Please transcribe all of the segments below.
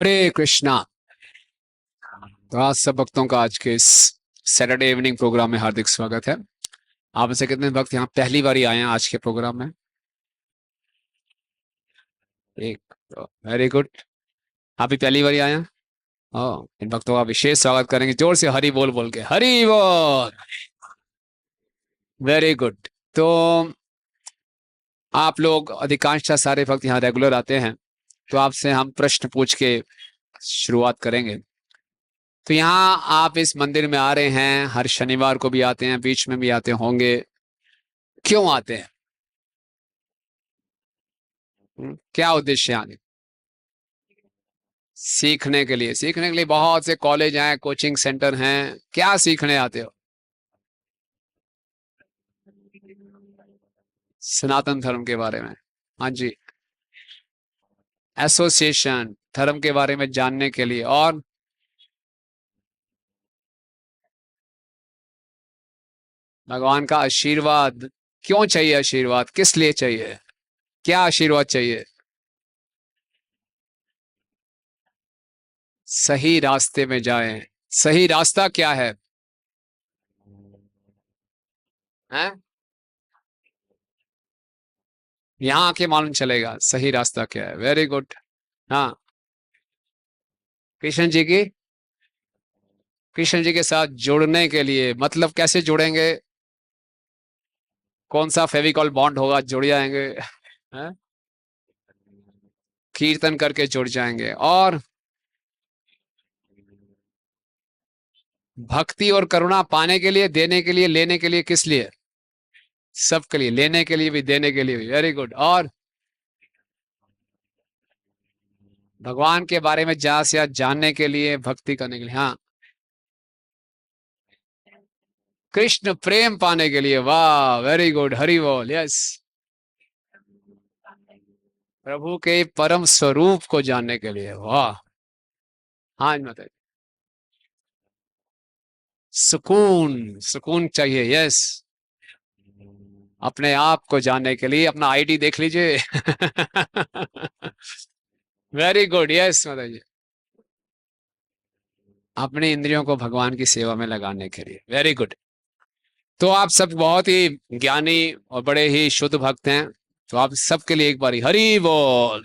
हरे कृष्णा। तो आज सब भक्तों का आज के इस सैटरडे इवनिंग प्रोग्राम में हार्दिक स्वागत है। आप में से कितने भक्त यहाँ पहली बार ही आए हैं आज के प्रोग्राम में? एक। Very good. आप भी पहली बार ही आए हैं। इन भक्तों का विशेष स्वागत करेंगे जोर से हरि बोल बोल के। हरि बोल। Very good. तो आप लोग अधिकांशतः सारे भक्त यहाँ रेगुलर आते हैं, तो आपसे हम प्रश्न पूछ के शुरुआत करेंगे। तो यहाँ आप इस मंदिर में आ रहे हैं, हर शनिवार को भी आते हैं, बीच में भी आते होंगे। क्यों आते हैं? क्या उद्देश्य है आने? सीखने के लिए। सीखने के लिए बहुत से कॉलेज हैं, कोचिंग सेंटर हैं। क्या सीखने आते हो? सनातन धर्म के बारे में। हाँ जी। एसोसिएशन धर्म के बारे में जानने के लिए। और भगवान का आशीर्वाद। क्यों चाहिए आशीर्वाद? किस लिए चाहिए? क्या आशीर्वाद चाहिए? सही रास्ते में जाएं। सही रास्ता क्या है? हैं? यहाँ आके मालूम चलेगा सही रास्ता क्या है। Very good. हाँ। कृष्ण जी की कृष्ण जी के साथ जुड़ने के लिए मतलब कैसे जुड़ेंगे? कौन सा फेविकॉल बॉन्ड होगा, जुड़ जाएंगे? हैं? कीर्तन करके जुड़ जाएंगे। और भक्ति और करुणा पाने के लिए, देने के लिए, लेने के लिए, किस लिए? सबके लिए। लेने के लिए भी, देने के लिए भी। Very good. और भगवान के बारे में ज्यादा से ज्यादा जानने के लिए, भक्ति करने के लिए। हाँ। कृष्ण प्रेम पाने के लिए। वाह, वेरी गुड। हरि बोल। यस। प्रभु के परम स्वरूप को जानने के लिए। वाह। हाँ माता। सुकून। सुकून चाहिए। यस। अपने आप को जानने के लिए अपना आईडी देख लीजिए। Very good. यस माता जी। अपने इंद्रियों को भगवान की सेवा में लगाने के लिए। Very good. तो आप सब बहुत ही ज्ञानी और बड़े ही शुद्ध भक्त हैं। तो आप सबके लिए एक बारी हरि बोल।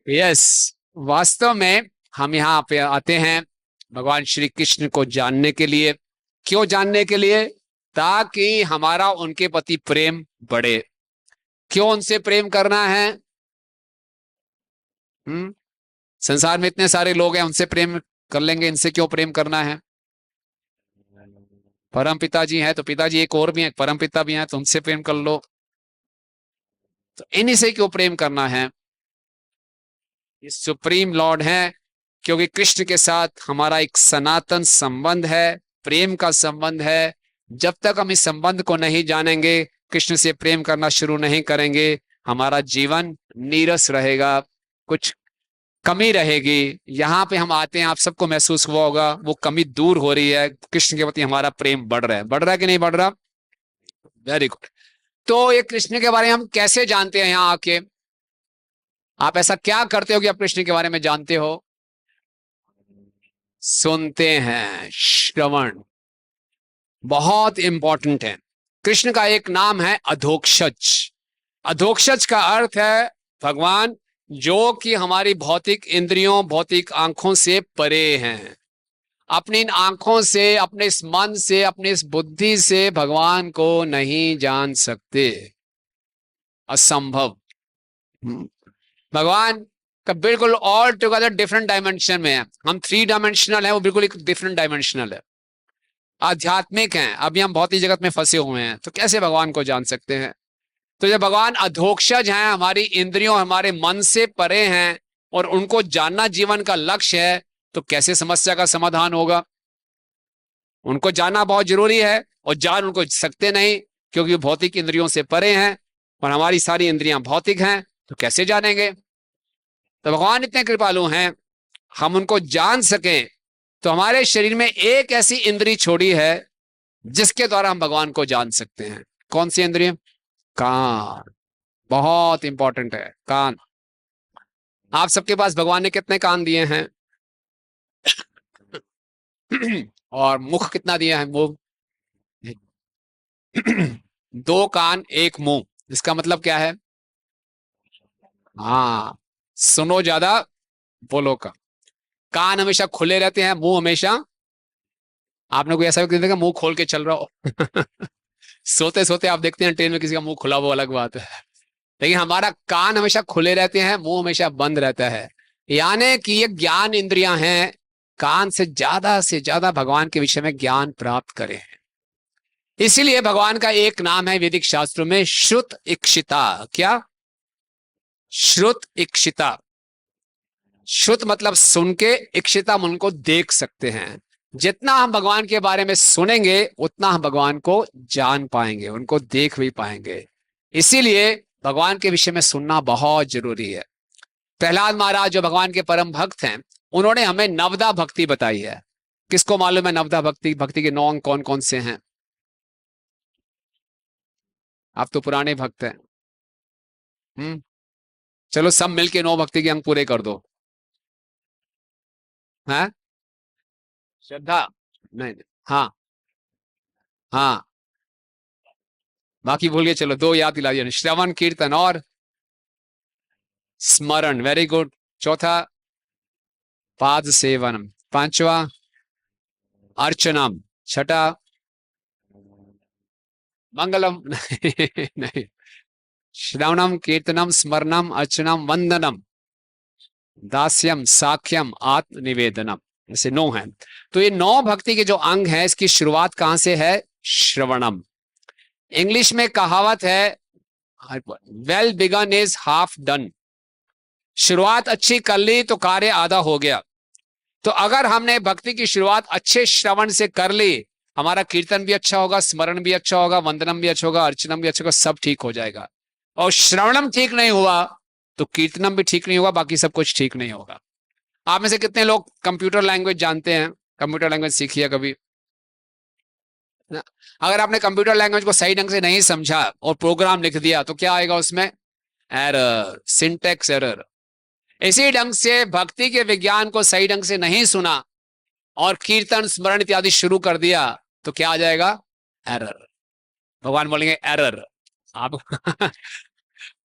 यस। वास्तव में हम यहाँ पे आते हैं भगवान श्री कृष्ण को जानने के लिए। क्यों जानने के लिए? ताकि हमारा उनके प्रति प्रेम बढ़े। क्यों उनसे प्रेम करना है? हम्म। संसार में इतने सारे लोग हैं, उनसे प्रेम कर लेंगे, इनसे क्यों प्रेम करना है? परम पिताजी हैं तो पिताजी एक और भी हैं, परम पिता भी हैं, तो उनसे प्रेम कर लो। तो इन्हीं से क्यों प्रेम करना है? ये सुप्रीम लॉर्ड है। क्योंकि कृष्ण के साथ हमारा एक सनातन संबंध है, प्रेम का संबंध है। जब तक हम इस संबंध को नहीं जानेंगे, कृष्ण से प्रेम करना शुरू नहीं करेंगे, हमारा जीवन नीरस रहेगा, कुछ कमी रहेगी। यहाँ पे हम आते हैं, आप सबको महसूस हुआ होगा, वो कमी दूर हो रही है। कृष्ण के प्रति हमारा प्रेम बढ़ रहा है। बढ़ रहा है कि नहीं बढ़ रहा? Very good. तो ये कृष्ण के बारे में हम कैसे जानते हैं? यहाँ आके आप ऐसा क्या करते हो कि आप कृष्ण के बारे में जानते हो? सुनते हैं। श्रवण बहुत इंपॉर्टेंट है। कृष्ण का एक नाम है अधोक्षज। अधोक्षज का अर्थ है भगवान जो कि हमारी भौतिक इंद्रियों, भौतिक आंखों से परे हैं। अपनी इन आंखों से, अपने इस मन से, अपनी इस बुद्धि से भगवान को नहीं जान सकते। असंभव। भगवान का बिल्कुल ऑल टुगेदर डिफरेंट डायमेंशन में है। हम थ्री डायमेंशनल है, वो बिल्कुल एक डिफरेंट डायमेंशनल है, आध्यात्मिक हैं। अभी हम भौतिक जगत में फंसे हुए हैं, तो कैसे भगवान को जान सकते हैं? तो जब भगवान अधोक्षज हैं, हमारी इंद्रियों, हमारे मन से परे हैं, और उनको जानना जीवन का लक्ष्य है, तो कैसे समस्या का समाधान होगा? उनको जानना बहुत जरूरी है, और जान उनको सकते नहीं, क्योंकि भौतिक इंद्रियों से परे हैं, और हमारी सारी इंद्रियां भौतिक हैं, तो कैसे जानेंगे? तो भगवान इतने कृपालु हैं, हम उनको जान सकें तो हमारे शरीर में एक ऐसी इंद्री छोड़ी है जिसके द्वारा हम भगवान को जान सकते हैं। कौन सी इंद्रिय? कान। बहुत इंपॉर्टेंट है कान। आप सबके पास भगवान ने कितने कान दिए हैं? और मुख कितना दिया है? वो दो कान एक मुंह, इसका मतलब क्या है? हाँ, सुनो ज्यादा, बोलो कम। कान हमेशा खुले रहते हैं, मुंह हमेशा, आपने कोई ऐसा व्यक्ति देखा मुंह खोल के चल रहा हो? सोते सोते आप देखते हैं ट्रेन में किसी का मुंह खुला, वो अलग बात है। लेकिन हमारा कान हमेशा खुले रहते हैं, मुंह हमेशा बंद रहता है। यानी कि ये ज्ञान इंद्रियां हैं, कान से ज्यादा भगवान के विषय में ज्ञान प्राप्त करें। इसीलिए भगवान का एक नाम है वैदिक शास्त्रों में श्रुत इक्षिता। क्या? श्रुत इक्षिता। श्रुत मतलब सुन के, इक्षिता मन को देख सकते हैं। जितना हम भगवान के बारे में सुनेंगे उतना हम भगवान को जान पाएंगे, उनको देख भी पाएंगे। इसीलिए भगवान के विषय में सुनना बहुत जरूरी है। प्रहलाद महाराज जो भगवान के परम भक्त हैं, उन्होंने हमें नवदा भक्ति बताई है। किसको मालूम है नवदा भक्ति? भक्ति के 9 अंग कौन कौन से हैं? आप तो पुराने भक्त हैं। चलो सब मिलके 9 भक्ति के अंग पूरे कर दो। है? श्रद्धा? नहीं नहीं। हाँ हाँ, बाकी भूल गए, चलो 2 याद दिला दिया। श्रवण कीर्तन और स्मरण, वेरी गुड। चौथा? पाद सेवनम। पांचवा? अर्चनम। छठा? मंगलम। नहीं नहीं। श्रवणम कीर्तनम स्मरणम अर्चनम वंदनम दास्यम साख्यम आत्मनिवेदनम, ऐसे 9 हैं। तो ये 9 भक्ति के जो अंग हैं, इसकी शुरुआत कहां से है? श्रवणम। इंग्लिश में कहावत है, well begun is half done. शुरुआत अच्छी कर ली तो कार्य आधा हो गया। तो अगर हमने भक्ति की शुरुआत अच्छे श्रवण से कर ली, हमारा कीर्तन भी अच्छा होगा, स्मरण भी अच्छा होगा, वंदनम भी अच्छा होगा, अर्चनम भी अच्छा होगा, सब ठीक हो जाएगा। और श्रवणम ठीक नहीं हुआ तो कीर्तनम भी ठीक नहीं होगा, बाकी सब कुछ ठीक नहीं होगा। आप में से कितने लोग कंप्यूटर लैंग्वेज जानते हैं? कंप्यूटर लैंग्वेज सीखी है कभी? अगर आपने कंप्यूटर लैंग्वेज को सही ढंग से नहीं समझा और प्रोग्राम लिख दिया तो क्या आएगा उसमें? Error, syntax error. इसी ढंग से भक्ति के विज्ञान को सही ढंग से नहीं सुना और कीर्तन स्मरण इत्यादि शुरू कर दिया तो क्या आ जाएगा? एरर। भगवान बोलेंगे एरर। आप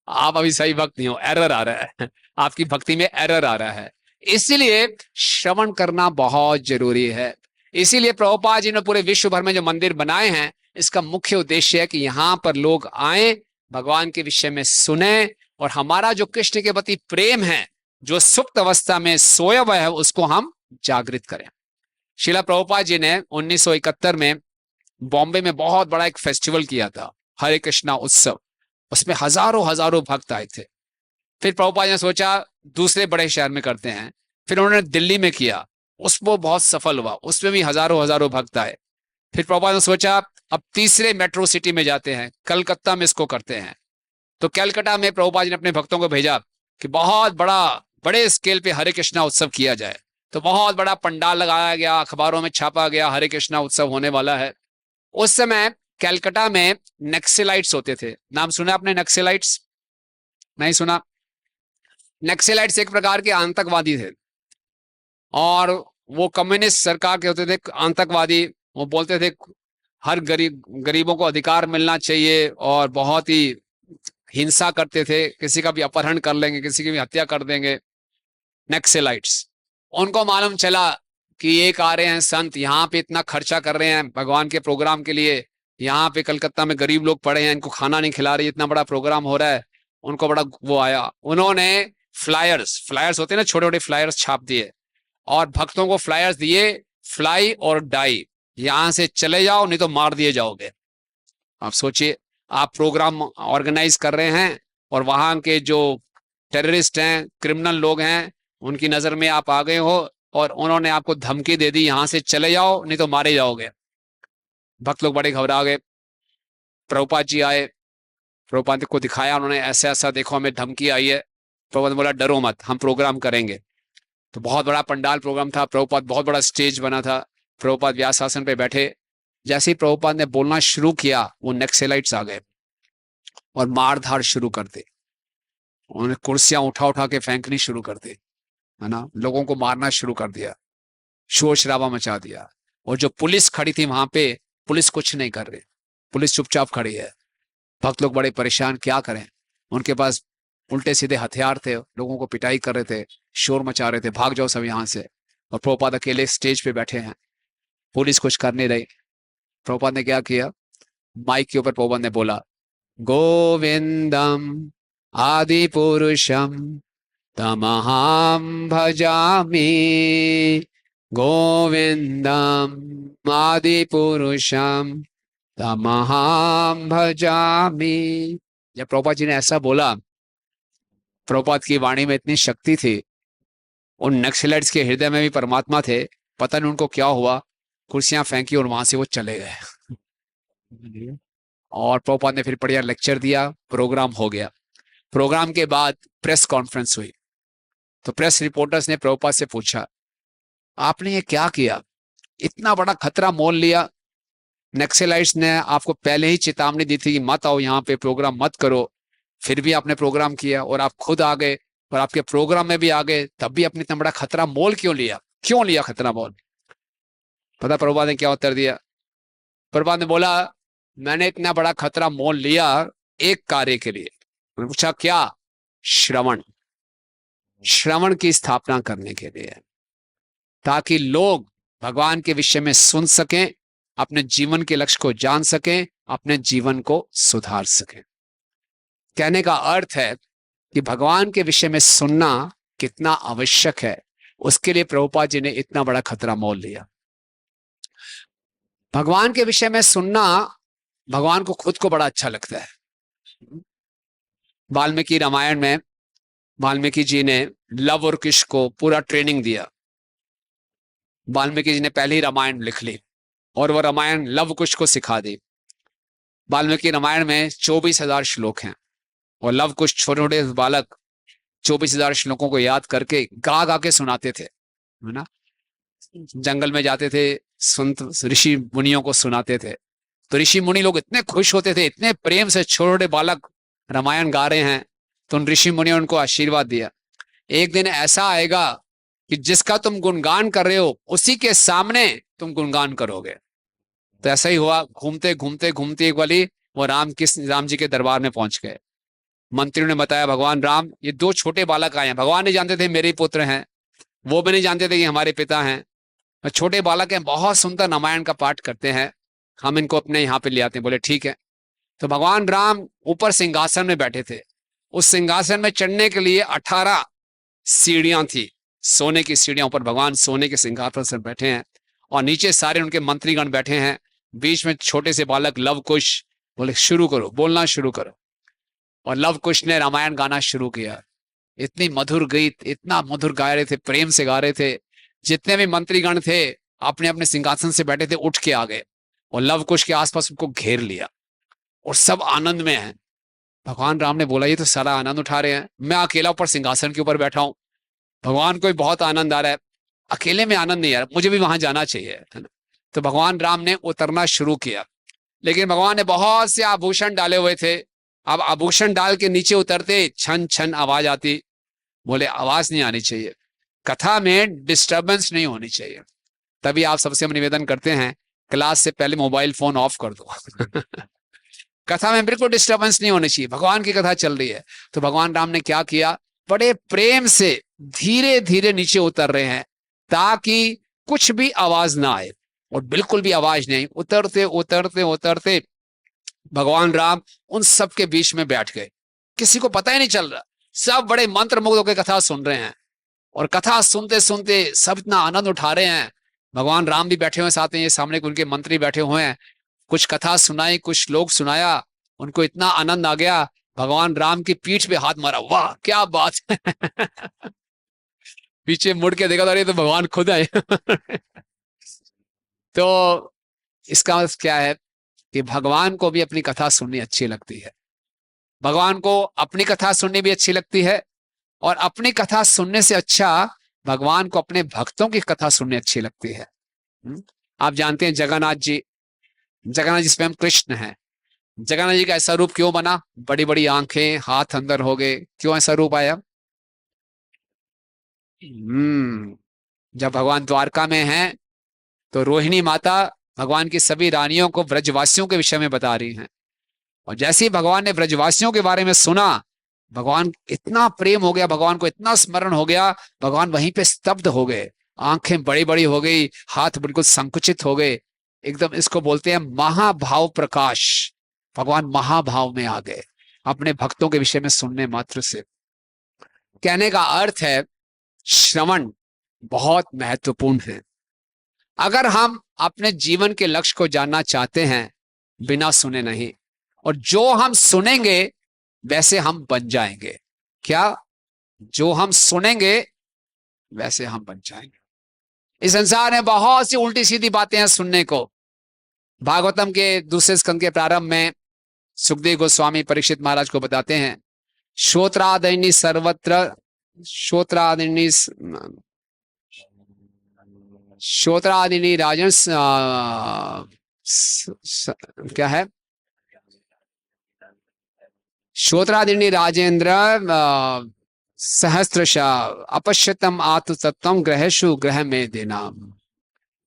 आप अभी सही भक्त नहीं हो, एरर आ रहा है, आपकी भक्ति में एरर आ रहा है। इसीलिए श्रवण करना बहुत जरूरी है। इसीलिए प्रभुपाद जी ने पूरे विश्व भर में जो मंदिर बनाए हैं, इसका मुख्य उद्देश्य है कि यहां पर लोग आए, भगवान के विषय में सुने, और हमारा जो कृष्ण के प्रति प्रेम है, जो सुप्त अवस्था में सोया हुआ है, उसको हम जागृत करें। शिला प्रभुपाद जी ने 1971 में बॉम्बे में बहुत बड़ा एक फेस्टिवल किया था, हरे कृष्णा उत्सव। उसमें हजारों हजारों भक्त आए थे। फिर प्रभुपाद ने सोचा दूसरे बड़े शहर में करते हैं। फिर उन्होंने दिल्ली में किया, उसको बहुत सफल हुआ, उसमें भी हजारों हजारों भक्त आए। फिर प्रभुपाद ने सोचा अब तीसरे मेट्रो सिटी में जाते हैं, कलकत्ता में इसको करते हैं। तो कलकत्ता में प्रभुपाद जी ने अपने भक्तों को भेजा कि बहुत बड़े स्केल पे हरे कृष्णा उत्सव किया जाए। तो बहुत बड़ा पंडाल लगाया गया, अखबारों में छापा गया, हरे कृष्णा उत्सव होने वाला है। उस समय कलकत्ता में नक्सलाइट्स होते थे। नाम सुना आपने नक्सलाइट्स? नहीं सुना? नक्सलाइट्स एक प्रकार के आतंकवादी थे, और वो कम्युनिस्ट सरकार के होते थे आतंकवादी। वो बोलते थे हर गरीबों को अधिकार मिलना चाहिए, और बहुत ही हिंसा करते थे, किसी का भी अपहरण कर लेंगे, किसी की भी हत्या कर देंगे। नक्सलाइट्स। उनको मालूम चला कि एक आ रहे हैं संत, यहाँ पे इतना खर्चा कर रहे हैं भगवान के प्रोग्राम के लिए, यहाँ पे कलकत्ता में गरीब लोग पड़े हैं, इनको खाना नहीं खिला रही, इतना बड़ा प्रोग्राम हो रहा है। उनको बड़ा वो आया, उन्होंने फ्लायर्स होते हैं ना, छोटे छोटे फ्लायर्स छाप दिए, और भक्तों को फ्लायर्स दिए, फ्लाई और डाई, यहां से चले जाओ नहीं तो मार दिए जाओगे। आप सोचिए, आप प्रोग्राम ऑर्गेनाइज कर रहे हैं और वहां के जो टेररिस्ट हैं, क्रिमिनल लोग हैं, उनकी नजर में आप आ गए हो, और उन्होंने आपको धमकी दे दी यहां से चले जाओ नहीं तो मारे जाओगे। भक्त लोग बड़े घबरा गए। प्रभुपाद जी आए, प्रभुपाद को दिखाया उन्होंने, ऐसा ऐसा देखो हमें धमकी आई है। प्रभुपाद बोला डरो मत, हम प्रोग्राम करेंगे। तो बहुत बड़ा पंडाल प्रोग्राम था, प्रभुपाद बहुत बड़ा स्टेज बना था, प्रभुपाद व्यासासन पे बैठे। जैसे ही प्रभुपाद ने बोलना शुरू किया, वो नक्सलाइट्स आ गए और मारधाड़ शुरू कर दी। उन्होंने कुर्सियां उठा उठा के फेंकनी शुरू कर दी, है ना, लोगों को मारना शुरू कर दिया, शोर शराबा मचा दिया। और जो पुलिस खड़ी थी वहां पे, पुलिस कुछ नहीं कर रही, पुलिस चुपचाप खड़ी है। भक्त लोग बड़े परेशान, क्या करें, उनके पास उल्टे सीधे हथियार थे, लोगों को पिटाई कर रहे थे, शोर मचा रहे थे, भाग जाओ सब यहाँ से। और प्रभुपाद अकेले स्टेज पे बैठे हैं, पुलिस कुछ कर नहीं रही। प्रभुपाद ने क्या किया, माइक के ऊपर प्रभुपाद ने बोला, गोविंदम आदि पुरुषम तमहम भजामि, गोविंदम आदि पुरुषम तमहम भजामि। जब प्रभुपाद जी ने ऐसा बोला, प्रभुपाद की वाणी में इतनी शक्ति थी, उन नक्सलाइट्स के हृदय में भी परमात्मा थे। पता नहीं उनको क्या हुआ, कुर्सियां फेंकी और वहां से वो चले गए। और प्रभुपाद ने फिर बढ़िया लेक्चर दिया, प्रोग्राम हो गया। प्रोग्राम के बाद प्रेस कॉन्फ्रेंस हुई, तो प्रेस रिपोर्टर्स ने प्रभुपाद से पूछा, आपने ये क्या किया, इतना बड़ा खतरा मोल लिया, नक्सलाइट्स ने आपको पहले ही चेतावनी दी थी कि मत आओ यहाँ पे, प्रोग्राम मत करो, फिर भी आपने प्रोग्राम किया और आप खुद आ गए और आपके प्रोग्राम में भी आ गए, तब भी अपने इतना बड़ा खतरा मोल क्यों लिया, क्यों लिया खतरा मोल? पता प्रभुपाद ने क्या उत्तर दिया? प्रभुपाद ने बोला, मैंने इतना बड़ा खतरा मोल लिया एक कार्य के लिए। मैंने पूछा क्या? श्रवण, श्रवण की स्थापना करने के लिए, ताकि लोग भगवान के विषय में सुन सकें, अपने जीवन के लक्ष्य को जान सकें, अपने जीवन को सुधार सकें। कहने का अर्थ है कि भगवान के विषय में सुनना कितना आवश्यक है, उसके लिए प्रभुपाद जी ने इतना बड़ा खतरा मोल लिया। भगवान के विषय में सुनना भगवान को खुद को बड़ा अच्छा लगता है। वाल्मीकि रामायण में वाल्मीकि जी ने लव और कुश को पूरा ट्रेनिंग दिया। वाल्मीकि जी ने पहले ही रामायण लिख ली और वह रामायण लव कुश को सिखा दी। वाल्मीकि रामायण में 24,000 श्लोक हैं और लव कुश छोटे छोटे बालक 24,000 श्लोकों को याद करके गा गा के सुनाते थे, है ना। जंगल में जाते थे, संत ऋषि मुनियों को सुनाते थे, तो ऋषि मुनि लोग इतने खुश होते थे, इतने प्रेम से छोटे छोटे बालक रामायण गा रहे हैं, तो उन ऋषि मुनियों ने उनको आशीर्वाद दिया, एक दिन ऐसा आएगा कि जिसका तुम गुणगान कर रहे हो उसी के सामने तुम गुणगान करोगे। तो ऐसा ही हुआ, घूमते घूमते घूमते एक वाली वो राम जी के दरबार में पहुंच गए। मंत्रियों ने बताया, भगवान राम, ये 2 छोटे बालक आए हैं, भगवान नहीं जानते थे मेरे ही पुत्र हैं, वो भी नहीं जानते थे कि हमारे पिता हैं, छोटे बालक हैं, बहुत सुंदर रामायण का पाठ करते हैं, हम इनको अपने यहाँ पे ले आते हैं। बोले ठीक है। तो भगवान राम ऊपर सिंहासन में बैठे थे, उस सिंहासन में चढ़ने के लिए 18 सीढ़ियां थी, सोने की सीढ़ियां, ऊपर भगवान सोने के सिंहासन पर बैठे हैं और नीचे सारे उनके मंत्रीगण बैठे हैं। बीच में छोटे से बालक लव कुश, बोले शुरू करो, बोलना शुरू करो। और लव कुश ने रामायण गाना शुरू किया। इतनी मधुर गीत, इतना मधुर गा रहे थे, प्रेम से गा रहे थे, जितने भी मंत्रीगण थे अपने अपने सिंहासन से बैठे थे उठ के आ गए और लव कुश के आसपास उनको घेर लिया और सब आनंद में हैं। भगवान राम ने बोला, ये तो सारा आनंद उठा रहे हैं, मैं अकेला ऊपर सिंहासन के ऊपर बैठा हूं, भगवान को भी बहुत आनंद आ रहा है, अकेले में आनंद नहीं आ रहा, मुझे भी वहां जाना चाहिए, है ना। तो भगवान राम ने उतरना शुरू किया, लेकिन भगवान ने बहुत से आभूषण डाले हुए थे। अब आभूषण डाल के नीचे उतरते छन छन आवाज आती। बोले आवाज नहीं आनी चाहिए, कथा में डिस्टरबेंस नहीं होनी चाहिए। तभी आप सबसे हम निवेदन करते हैं, क्लास से पहले मोबाइल फोन ऑफ कर दो। कथा में बिल्कुल डिस्टरबेंस नहीं होनी चाहिए, भगवान की कथा चल रही है। तो भगवान राम ने क्या किया, बड़े प्रेम से धीरे धीरे नीचे उतर रहे हैं ताकि कुछ भी आवाज ना आए, और बिल्कुल भी आवाज नहीं। उतरते उतरते उतरते भगवान राम उन सब के बीच में बैठ गए, किसी को पता ही नहीं चल रहा, सब बड़े मंत्र मुग्ध होकर कथा सुन रहे हैं और कथा सुनते सुनते सब इतना आनंद उठा रहे हैं। भगवान राम भी बैठे हुए साथ में, ये सामने उनके मंत्री बैठे हुए हैं, कुछ कथा सुनाई, कुछ लोग सुनाया, उनको इतना आनंद आ गया, भगवान राम की पीठ पे हाथ मारा, वाह क्या बात है। पीछे मुड़ के देखा तो भगवान खुद आए। तो इसका मतलब क्या है कि भगवान को भी अपनी कथा सुननी अच्छी लगती है, भगवान को अपनी कथा सुननी भी अच्छी लगती है, और अपनी कथा सुनने से अच्छा भगवान को अपने भक्तों की कथा सुननी अच्छी लगती है। आप जानते हैं जगन्नाथ जी स्वयं कृष्ण हैं, जगन्नाथ जी का ऐसा रूप क्यों बना? बड़ी बड़ी आंखें, हाथ अंदर हो गए, क्यों ऐसा रूप आया? जब भगवान द्वारका में हैं तो रोहिणी माता भगवान की सभी रानियों को ब्रजवासियों के विषय में बता रही हैं, और जैसे ही भगवान ने ब्रजवासियों के बारे में सुना, भगवान इतना प्रेम हो गया, भगवान को इतना स्मरण हो गया, भगवान वहीं पे स्तब्ध हो गए, आंखें बड़ी बड़ी हो गई, हाथ बिल्कुल संकुचित हो गए, एकदम इसको बोलते हैं महाभाव प्रकाश। भगवान महाभाव में आ गए अपने भक्तों के विषय में सुनने मात्र से। कहने का अर्थ है श्रवण बहुत महत्वपूर्ण है। अगर हम अपने जीवन के लक्ष्य को जानना चाहते हैं, बिना सुने नहीं, और जो हम सुनेंगे वैसे हम बन जाएंगे। क्या? जो हम सुनेंगे वैसे हम बन जाएंगे। इस संसार में बहुत सी उल्टी सीधी बातें हैं सुनने को। भागवतम के दूसरे स्कंद के प्रारंभ में सुखदेव गोस्वामी परीक्षित महाराज को बताते हैं, श्रोत्रादीनि सर्वत्र, श्रोत्रादीनि श्रोत्रादीनि राजन क्या है? श्रोत्रादीनि राजेंद्र सहस्त्रशा अपश्यतम आत्मतत्वम ग्रहेशु ग्रह में देना।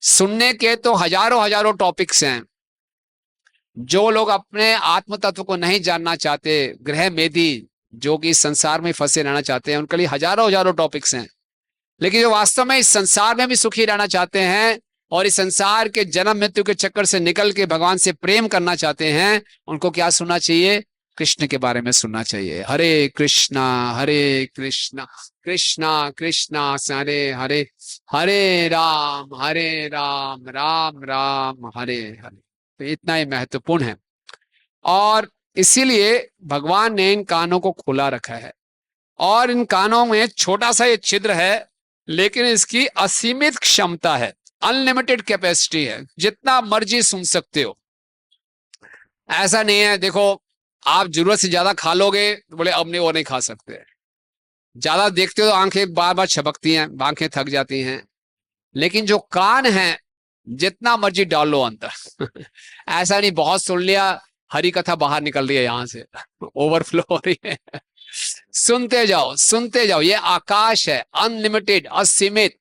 सुनने के तो हजारों हजारों टॉपिक्स हैं। जो लोग अपने आत्म तत्व को नहीं जानना चाहते, ग्रह मेदी, जो कि संसार में फंसे रहना चाहते हैं, उनके लिए हजारों हजारों टॉपिक्स हैं। लेकिन जो वास्तव में इस संसार में भी सुखी रहना चाहते हैं और इस संसार के जन्म मृत्यु के चक्कर से निकल के भगवान से प्रेम करना चाहते हैं, उनको क्या सुनना चाहिए? कृष्ण के बारे में सुनना चाहिए। हरे कृष्णा कृष्णा कृष्णा हरे हरे, हरे राम राम राम हरे हरे। तो इतना ही महत्वपूर्ण है, और इसीलिए भगवान ने इन कानों को खुला रखा है। और इन कानों में छोटा सा ये छिद्र है, लेकिन इसकी असीमित क्षमता है, अनलिमिटेड कैपेसिटी है, जितना मर्जी सुन सकते हो। ऐसा नहीं है, देखो आप जरूरत से ज्यादा खा लोगे तो बोले अब नहीं, वो नहीं खा सकते। ज्यादा देखते हो तो आंखें बार बार छपकती हैं, आंखें थक जाती हैं। लेकिन जो कान है, जितना मर्जी डाल लो अंदर ऐसा नहीं बहुत सुन लिया, हरी कथा बाहर निकल रही है यहां से ओवरफ्लो हो रही है सुनते जाओ सुनते जाओ, ये आकाश है, अनलिमिटेड, असीमित।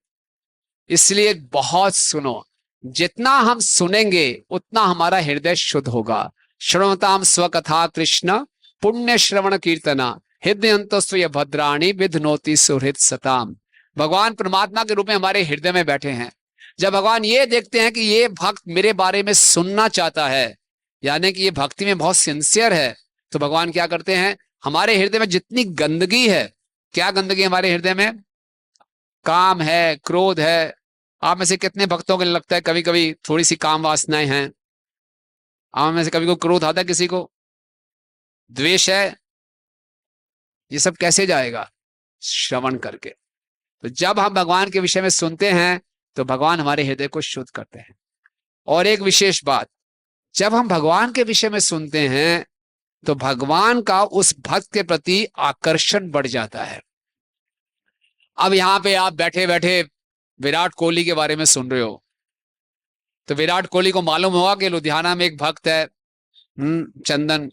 इसलिए बहुत सुनो। जितना हम सुनेंगे उतना हमारा हृदय शुद्ध होगा। श्रवणताम स्वकथा कृष्ण पुण्य श्रवण कीर्तना हृदय भद्राणी विधनोति सुहृद सताम। भगवान परमात्मा के रूप में हमारे हृदय में बैठे हैं। जब भगवान ये देखते हैं कि ये भक्त मेरे बारे में सुनना चाहता है, यानी कि ये भक्ति में बहुत सिंसियर है, तो भगवान क्या करते हैं? हमारे हृदय में जितनी गंदगी है, क्या गंदगी हमारे हृदय में? काम है, क्रोध है। आप में से कितने भक्तों को लगता है कभी कभी थोड़ी सी काम वासनाएं हैं? आप में से कभी को क्रोध आता है? किसी को द्वेष है? ये सब कैसे जाएगा? श्रवण करके। तो जब हम भगवान के विषय में सुनते हैं तो भगवान हमारे हृदय को शुद्ध करते हैं। और एक विशेष बात, जब हम भगवान के विषय में सुनते हैं तो भगवान का उस भक्त के प्रति आकर्षण बढ़ जाता है। अब यहां पे आप बैठे बैठे विराट कोहली के बारे में सुन रहे हो, तो विराट कोहली को मालूम होगा कि लुधियाना में एक भक्त है चंदन,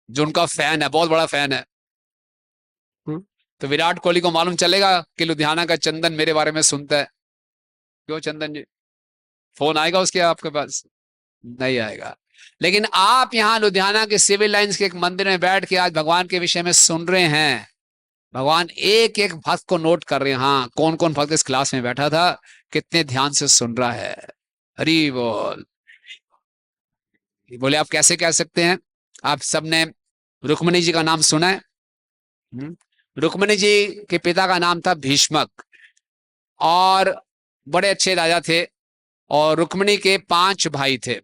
जो उनका फैन है, बहुत बड़ा फैन है। तो विराट कोहली को मालूम चलेगा कि लुधियाना का चंदन मेरे बारे में सुनता है। क्यों चंदन जी? फोन आएगा उसके आपके पास? नहीं आएगा। लेकिन आप यहाँ लुधियाना के सिविल लाइंस के एक मंदिर में बैठ के आज भगवान के विषय में सुन रहे हैं। भगवान एक एक भक्त को नोट कर रहे हैं। हाँ, कौन कौन भक्त इस क्लास में बैठा था, कितने ध्यान से सुन रहा है। हरि बोल। बोले आप कैसे कह सकते हैं? आप सबने रुक्मिणी जी का नाम सुना है? रुक्मिणी जी के पिता का नाम था भीष्मक, और बड़े अच्छे राजा थे। और रुक्मिणी के 5 भाई थे।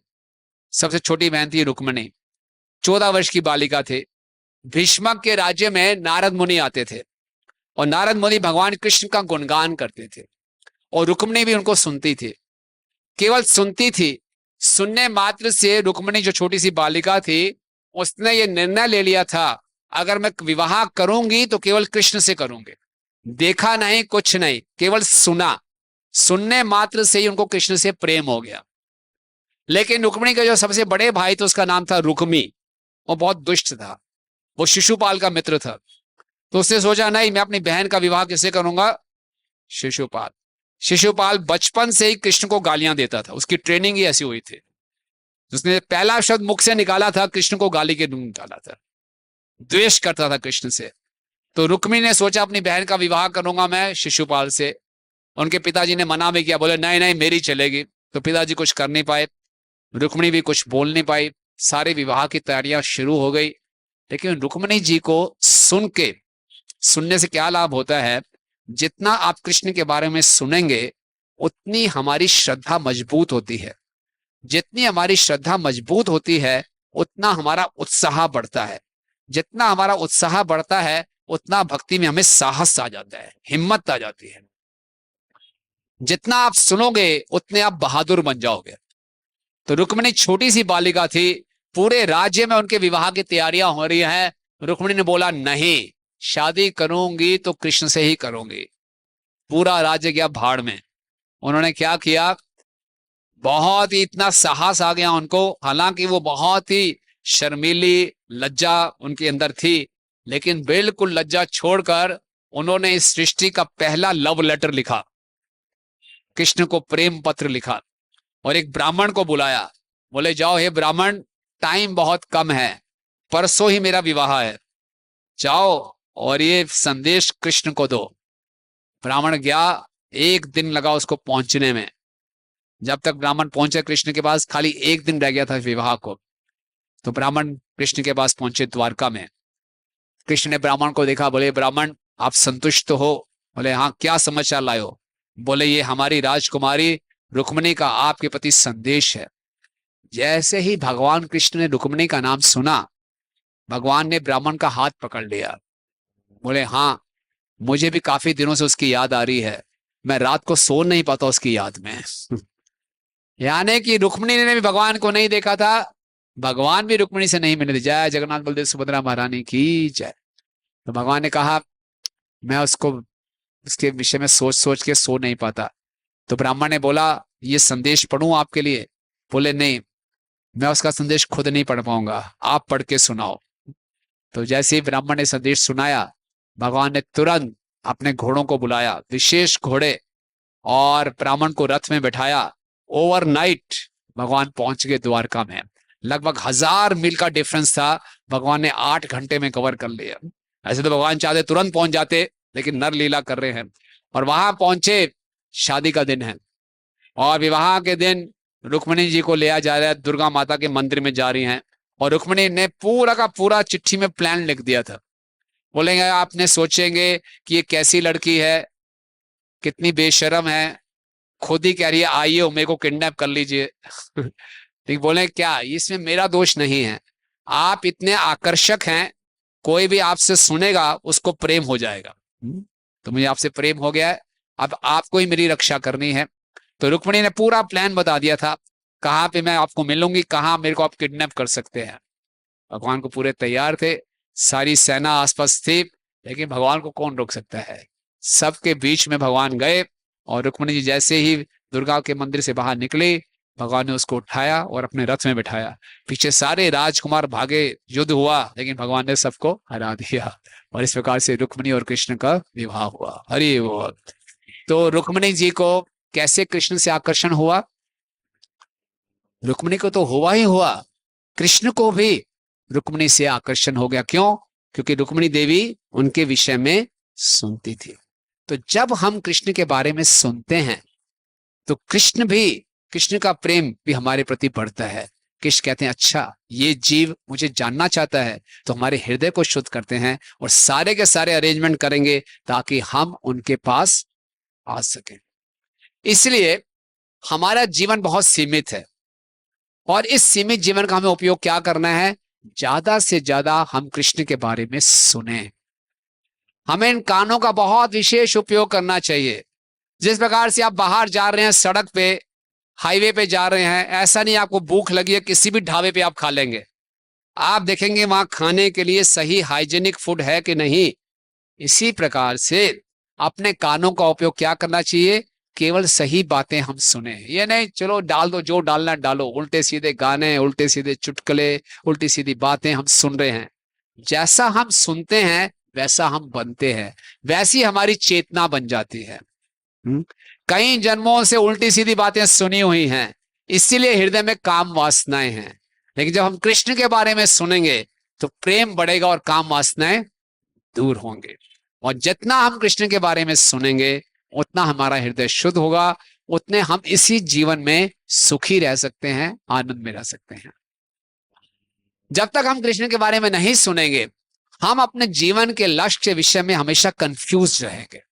सबसे छोटी बहन थी रुक्मिणी, 14 वर्ष की बालिका थे। भीष्मक के राज्य में नारद मुनि आते थे, और नारद मुनि भगवान कृष्ण का गुणगान करते थे, और रुक्मिणी भी उनको सुनती थी। केवल सुनती थी, सुनने मात्र से रुक्मिणी जो छोटी सी बालिका थी, उसने ये निर्णय ले लिया था अगर मैं विवाह करूंगी तो केवल कृष्ण से करूंगी। देखा नहीं, कुछ नहीं, केवल सुना। सुनने मात्र से ही उनको कृष्ण से प्रेम हो गया। लेकिन रुक्मिणी के जो सबसे बड़े भाई थे उसका नाम था रुक्मी, वो बहुत दुष्ट था, वो शिशुपाल का मित्र था। तो उसने सोचा नहीं, मैं अपनी बहन का विवाह किससे करूंगा? शिशुपाल। शिशुपाल बचपन से ही कृष्ण को गालियां देता था, उसकी ट्रेनिंग ही ऐसी हुई थी। उसने पहला शब्द मुख से निकाला था, कृष्ण को गाली के मुंह निकाला था, द्वेष करता था कृष्ण से। तो रुक्मिणी ने सोचा अपनी बहन का विवाह करूंगा मैं शिशुपाल से। उनके पिताजी ने मना भी किया, बोले नहीं नहीं मेरी चलेगी। तो पिताजी कुछ कर नहीं पाए, रुक्मिणी भी कुछ बोल नहीं पाई। सारे विवाह की तैयारियां शुरू हो गई। लेकिन रुक्मिणी जी को सुनने से क्या लाभ होता है? जितना आप कृष्ण के बारे में सुनेंगे उतनी हमारी श्रद्धा मजबूत होती है। जितनी हमारी श्रद्धा मजबूत होती है उतना हमारा उत्साह बढ़ता है। जितना हमारा उत्साह बढ़ता है उतना भक्ति में हमें साहस आ जाता है, हिम्मत आ जाती है। जितना आप सुनोगे उतने आप बहादुर बन जाओगे। तो रुक्मिणी छोटी सी बालिका थी, पूरे राज्य में उनके विवाह की तैयारियां हो रही हैं। रुक्मिणी ने बोला नहीं, शादी करूंगी तो कृष्ण से ही करूंगी। पूरा राज्य गया भाड़ में। उन्होंने क्या किया, बहुत ही इतना साहस आ गया उनको। हालांकि वो बहुत ही शर्मीली, लज्जा उनके अंदर थी, लेकिन बिल्कुल लज्जा छोड़कर उन्होंने इस सृष्टि का पहला लव लेटर लिखा, कृष्ण को प्रेम पत्र लिखा और एक ब्राह्मण को बुलाया। बोले जाओ हे ब्राह्मण, टाइम बहुत कम है, परसों ही मेरा विवाह है, जाओ और ये संदेश कृष्ण को दो। ब्राह्मण गया, एक दिन लगा उसको पहुंचने में। जब तक ब्राह्मण पहुंचे कृष्ण के पास, खाली एक दिन रह गया था विवाह को। तो ब्राह्मण कृष्ण के पास पहुंचे द्वारका में। कृष्ण ने ब्राह्मण को देखा, बोले ब्राह्मण आप संतुष्ट हो? बोले हाँ, क्या समाचार लाए हो? बोले ये हमारी राजकुमारी रुक्मिणी का आपके प्रति संदेश है। जैसे ही भगवान कृष्ण ने रुक्मिणी का नाम सुना, भगवान ने ब्राह्मण का हाथ पकड़ लिया। बोले हाँ, मुझे भी काफी दिनों से उसकी याद आ रही है, मैं रात को सो नहीं पाता उसकी याद में। यानी कि रुक्मिणी ने भी भगवान को नहीं देखा था, भगवान भी रुक्मिणी से नहीं मिले थे। जय जगन्नाथ बलदेव सुभद्रा महारानी की जय। तो भगवान ने कहा मैं उसके विषय में सोच सोच के सो नहीं पाता। तो ब्राह्मण ने बोला ये संदेश पढ़ूं आपके लिए? बोले नहीं, मैं उसका संदेश खुद नहीं पढ़ पाऊंगा, आप पढ़ के सुनाओ। तो जैसे ही ब्राह्मण ने संदेश सुनाया, भगवान ने तुरंत अपने घोड़ों को बुलाया, विशेष घोड़े, और ब्राह्मण को रथ में बैठाया। ओवरनाइट भगवान पहुंच गए द्वारका में। लगभग 1000 मील का डिफरेंस था, भगवान ने 8 घंटे में कवर कर लिया। ऐसे तो भगवान चाहते तुरंत पहुंच जाते, लेकिन नर लीला कर रहे हैं। और वहां पहुंचे, शादी का दिन है और विवाह के दिन रुक्मिणी जी को लिया जा रहा है, दुर्गा माता के मंदिर में जा रही हैं। और रुक्मिणी ने पूरा का पूरा चिट्ठी में प्लान लिख दिया था। बोलेंगे आपने सोचेंगे कि ये कैसी लड़की है, कितनी बेशर्म है, खुद ही कह रही है आइए मेरे को किडनैप कर लीजिए। ठीक, बोले क्या इसमें मेरा दोष नहीं है, आप इतने आकर्षक हैं, कोई भी आपसे सुनेगा उसको प्रेम हो जाएगा। तो मुझे आपसे प्रेम हो गया है, अब आपको ही मेरी रक्षा करनी है। तो रुक्मिणी ने पूरा प्लान बता दिया था, कहाँ पे मैं आपको मिलूंगी, कहाँ मेरे को आप किडनैप कर सकते हैं। भगवान को पूरे तैयार थे, सारी सेना आसपास थी, लेकिन भगवान को कौन रोक सकता है। सबके बीच में भगवान गए और रुक्मिणी जी जैसे ही दुर्गा के मंदिर से बाहर निकले, भगवान ने उसको उठाया और अपने रथ में बिठाया। पीछे सारे राजकुमार भागे, युद्ध हुआ, लेकिन भगवान ने सबको हरा दिया। और इस प्रकार से रुक्मिणी और कृष्ण का विवाह हुआ। हरि बोल। तो रुक्मिणी जी को कैसे कृष्ण से आकर्षण हुआ? रुक्मिणी को तो हुआ ही हुआ, कृष्ण को भी रुक्मिणी से आकर्षण हो गया। क्यों? क्योंकि रुक्मिणी देवी उनके विषय में सुनती थी। तो जब हम कृष्ण के बारे में सुनते हैं तो कृष्ण का प्रेम भी हमारे प्रति बढ़ता है। कृष्ण कहते हैं अच्छा ये जीव मुझे जानना चाहता है, तो हमारे हृदय को शुद्ध करते हैं और सारे के सारे अरेंजमेंट करेंगे ताकि हम उनके पास आ सकें। इसलिए हमारा जीवन बहुत सीमित है और इस सीमित जीवन का हमें उपयोग क्या करना है? ज्यादा से ज्यादा हम कृष्ण के बारे में सुने। हमें इन कानों का बहुत विशेष उपयोग करना चाहिए। जिस प्रकार से आप बाहर जा रहे हैं, सड़क पे, हाईवे पे जा रहे हैं, ऐसा नहीं आपको भूख लगी है किसी भी ढाबे पे आप खा लेंगे। आप देखेंगे वहां खाने के लिए सही हाइजेनिक फूड है कि नहीं। इसी प्रकार से अपने कानों का उपयोग क्या करना चाहिए? केवल सही बातें हम सुने, ये नहीं चलो डाल दो जो डालना डालो, उल्टे सीधे गाने, उल्टे सीधे चुटकुले, उल्टी सीधी बातें हम सुन रहे हैं। जैसा हम सुनते हैं वैसा हम बनते हैं, वैसी हमारी चेतना बन जाती है। कई जन्मों से उल्टी सीधी बातें सुनी हुई हैं, इसीलिए हृदय में काम वासनाएं हैं। लेकिन जब हम कृष्ण के बारे में सुनेंगे तो प्रेम बढ़ेगा और काम वासनाएं दूर होंगे। और जितना हम कृष्ण के बारे में सुनेंगे उतना हमारा हृदय शुद्ध होगा, उतने हम इसी जीवन में सुखी रह सकते हैं, आनंद में रह सकते हैं। जब तक हम कृष्ण के बारे में नहीं सुनेंगे, हम अपने जीवन के लक्ष्य के विषय में हमेशा कंफ्यूज रहेंगे।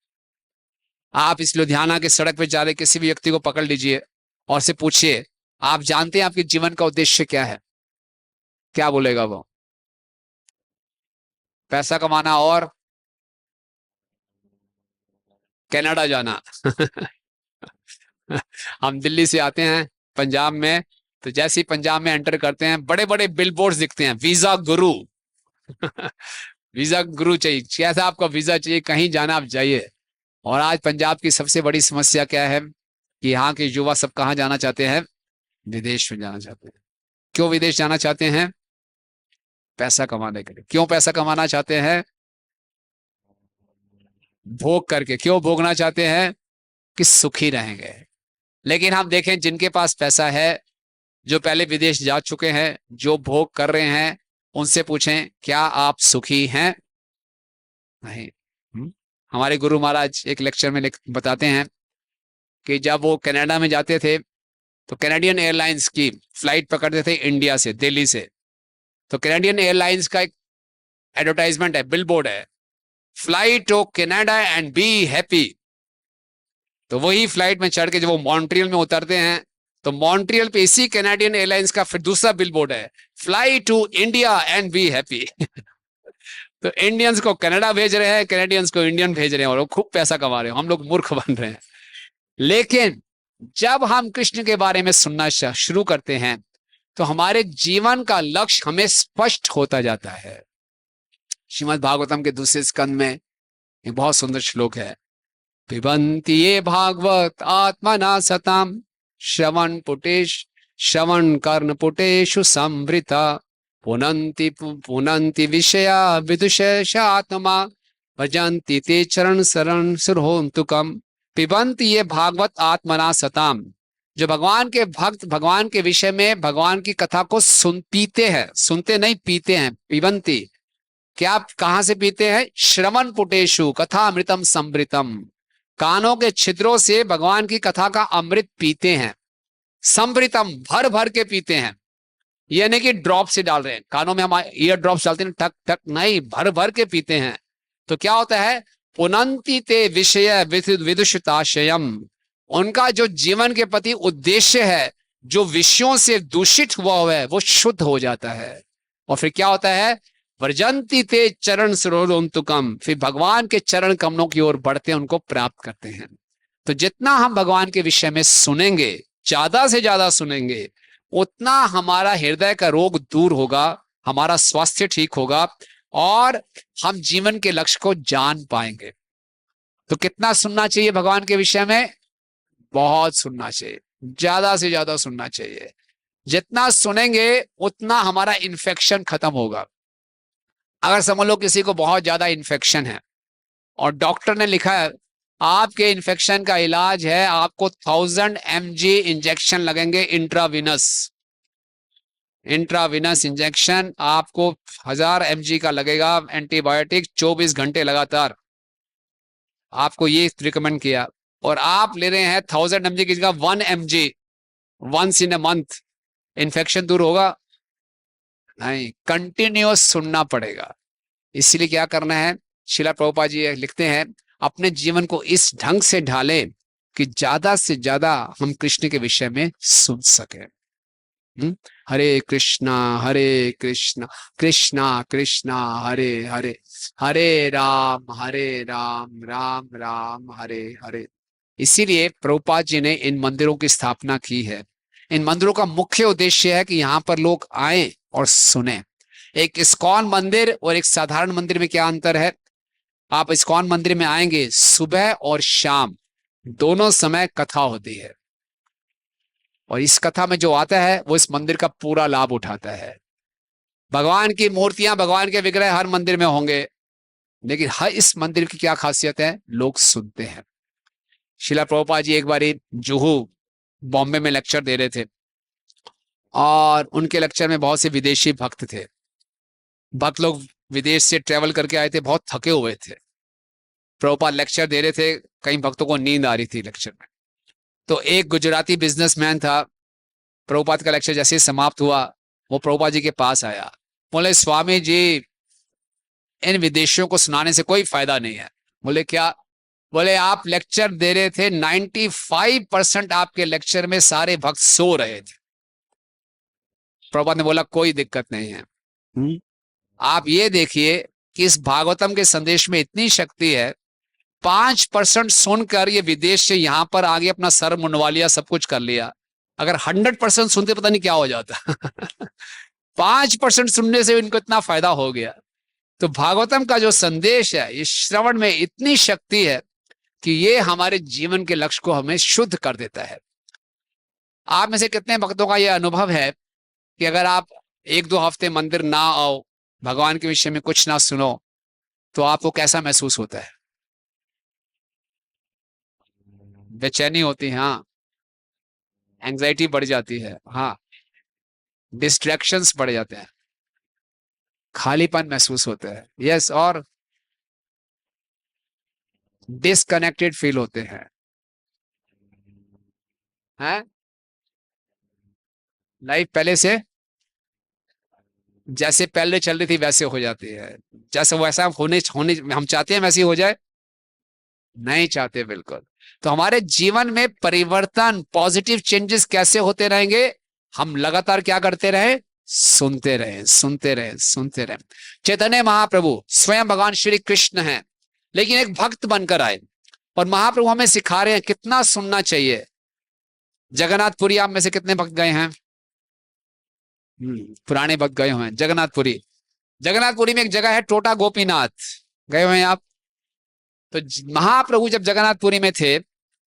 आप इस लुधियाना के सड़क पे जा रहे किसी भी व्यक्ति को पकड़ लीजिए और से पूछिए, आप जानते हैं आपके जीवन का उद्देश्य क्या है? क्या बोलेगा वो? पैसा कमाना और कनाडा जाना। हम दिल्ली से आते हैं पंजाब में, तो जैसे ही पंजाब में एंटर करते हैं बड़े बड़े बिलबोर्ड्स दिखते हैं, वीजा गुरु। वीजा गुरु चाहिए, कैसा आपका वीजा चाहिए, कहीं जाना आप जाइए। और आज पंजाब की सबसे बड़ी समस्या क्या है कि यहाँ के युवा सब कहाँ जाना चाहते हैं? विदेश में जाना चाहते हैं। क्यों विदेश जाना चाहते हैं? पैसा कमाने के लिए। क्यों पैसा कमाना चाहते हैं? भोग करके। क्यों भोगना चाहते हैं? कि सुखी रहेंगे। लेकिन हम देखें जिनके पास पैसा है, जो पहले विदेश जा चुके हैं, जो भोग कर रहे हैं, उनसे पूछें क्या आप सुखी हैं? नहीं। हमारे गुरु महाराज एक लेक्चर में बताते हैं कि जब वो कनाडा में जाते थे तो कैनेडियन एयरलाइंस की फ्लाइट पकड़ते थे इंडिया से, दिल्ली से। तो कैनेडियन एयरलाइंस का एक एडवर्टाइजमेंट है, बिलबोर्ड है, fly to Canada and be happy. तो वही फ्लाइट में चढ़ के जब वो मॉन्ट्रियल में उतरते हैं तो मॉन्ट्रियल पे इसी कैनेडियन एयरलाइंस का फिर दूसरा बिलबोर्ड है, fly to India and be happy. तो इंडियंस को कनाडा भेज रहे हैं, कैनेडियंस को इंडियन भेज रहे हैं और वो खूब पैसा कमा रहे हैं, हम लोग मूर्ख बन रहे हैं। लेकिन जब हम कृष्ण के बारे में सुनना शुरू करते हैं तो हमारे जीवन का लक्ष्य हमें स्पष्ट होता जाता है। श्रीमद् भागवतम के दूसरे स्कंद में एक बहुत सुंदर श्लोक है, पिबन्ति ये भागवत आत्मना सताम श्रवण कर्ण पुटेषु संवृता पुनन्ति विषया विदुषात्मा भजन्ति ते चरण शरण सुरहोन्तुकम। पिबन्ति ये भागवत आत्मना सताम, जो भगवान के भक्त भगवान के विषय में भगवान की कथा को पीते हैं, सुनते नहीं पीते हैं। पिबन्ति क्या आप कहां से पीते हैं? श्रवण पुटेषु कथा अमृतम संवृतम, कानों के छिद्रों से भगवान की कथा का अमृत पीते हैं। संवृतम भर भर के पीते हैं, ये नहीं कि ड्रॉप से डाल रहे हैं कानों में, हम ईयर ड्रॉप्स डालते हैं ठक ठक, नहीं, भर भर के पीते हैं। तो क्या होता है? पुनन्ति ते विषय विदुषिताशयम, उनका जो जीवन के प्रति उद्देश्य है, जो विषयों से दूषित हुआ है, वो शुद्ध हो जाता है। और फिर क्या होता है? वर्जंती ते चरण सरोन्तुकम, फिर भगवान के चरण कमलों की ओर बढ़ते हैं, उनको प्राप्त करते हैं। तो जितना हम भगवान के विषय में सुनेंगे, ज्यादा से ज्यादा सुनेंगे, उतना हमारा हृदय का रोग दूर होगा, हमारा स्वास्थ्य ठीक होगा और हम जीवन के लक्ष्य को जान पाएंगे। तो कितना सुनना चाहिए भगवान के विषय में? बहुत सुनना चाहिए, ज्यादा से ज्यादा सुनना चाहिए। जितना सुनेंगे उतना हमारा इन्फेक्शन खत्म होगा। अगर समझ लो किसी को बहुत ज्यादा इन्फेक्शन है और डॉक्टर ने लिखा है आपके इन्फेक्शन का इलाज है, आपको 1000 mg इंजेक्शन लगेंगे इंट्राविनस इंजेक्शन, आपको 1000 mg का लगेगा एंटीबायोटिक 24 घंटे लगातार, आपको ये रिकमेंड किया, और आप ले रहे हैं 1000 mg की जगह 1 mg once in a month, infection दूर होगा? नहीं, कंटिन्यूअस सुनना पड़ेगा। इसलिए क्या करना है, श्रील प्रभुपाद जी लिखते हैं, अपने जीवन को इस ढंग से ढालें कि ज्यादा से ज्यादा हम कृष्ण के विषय में सुन सके। हरे कृष्णा कृष्णा कृष्णा हरे हरे, हरे राम राम राम हरे हरे। इसीलिए प्रभुपाद जी ने इन मंदिरों की स्थापना की है। इन मंदिरों का मुख्य उद्देश्य है कि यहाँ पर लोग आए और सुने। एक इस्कॉन मंदिर और एक साधारण मंदिर में क्या अंतर है? आप इस्कॉन मंदिर में आएंगे सुबह और शाम, दोनों समय कथा होती है, और इस कथा में जो आता है वो इस मंदिर का पूरा लाभ उठाता है। भगवान की मूर्तियां, भगवान के विग्रह हर मंदिर में होंगे, लेकिन हर इस मंदिर की क्या खासियत है, लोग सुनते हैं। शिला प्रभुपाद जी एक बारी जुहू बॉम्बे में लेक्चर दे रहे थे, और उनके लेक्चर में बहुत से विदेशी भक्त थे। भक्त लोग विदेश से ट्रेवल करके आए थे, बहुत थके हुए थे। प्रभुपाद लेक्चर दे रहे थे, कई भक्तों को नींद आ रही थी लेक्चर में। तो एक गुजराती बिजनेसमैन था, प्रभुपाद का लेक्चर जैसे ही समाप्त हुआ, वो प्रभुपाद जी के पास आया, बोले स्वामी जी, इन विदेशियों को सुनाने से कोई फायदा नहीं है। बोले क्या? बोले आप लेक्चर दे रहे थे, 95% आपके लेक्चर में सारे भक्त सो रहे थे। प्रभुपाद ने बोला कोई दिक्कत नहीं है, आप ये देखिए कि इस भागवतम के संदेश में इतनी शक्ति है, 5% सुनकर ये विदेश से यहां पर आगे अपना सर मुंडवा लिया, सब कुछ कर लिया। अगर 100% सुनते पता नहीं क्या हो जाता। 5% सुनने से इनको इतना फायदा हो गया। तो भागवतम का जो संदेश है, इस श्रवण में इतनी शक्ति है कि ये हमारे जीवन के लक्ष्य को हमें शुद्ध कर देता है। आप में से कितने भक्तों का यह अनुभव है कि अगर आप 1-2 हफ्ते मंदिर ना आओ, भगवान के विषय में कुछ ना सुनो, तो आपको कैसा महसूस होता है? बेचैनी होती है, हाँ, एंग्जाइटी बढ़ जाती है, हाँ, डिस्ट्रैक्शंस बढ़ जाते हैं, खालीपन महसूस होता है, यस, और डिसकनेक्टेड फील होते हैं लाइफ पहले से जैसे पहले चल रही थी वैसे हो जाती है। जैसे वैसा होने होने हम चाहते हैं वैसी हो जाए, नहीं चाहते बिल्कुल। तो हमारे जीवन में परिवर्तन, पॉजिटिव चेंजेस कैसे होते रहेंगे? हम लगातार क्या करते रहे? सुनते रहे, सुनते रहे, सुनते रहे। चैतन्य महाप्रभु स्वयं भगवान श्री कृष्ण हैं, लेकिन एक भक्त बनकर आए, और महाप्रभु हमें सिखा रहे हैं कितना सुनना चाहिए। जगन्नाथपुरी आप में से कितने भक्त गए हैं? पुराने भक्त गए हुए हैं जगन्नाथपुरी। जगन्नाथपुरी में एक जगह है टोटा गोपीनाथ, गए हुए हैं आप? तो महाप्रभु जब जगन्नाथपुरी में थे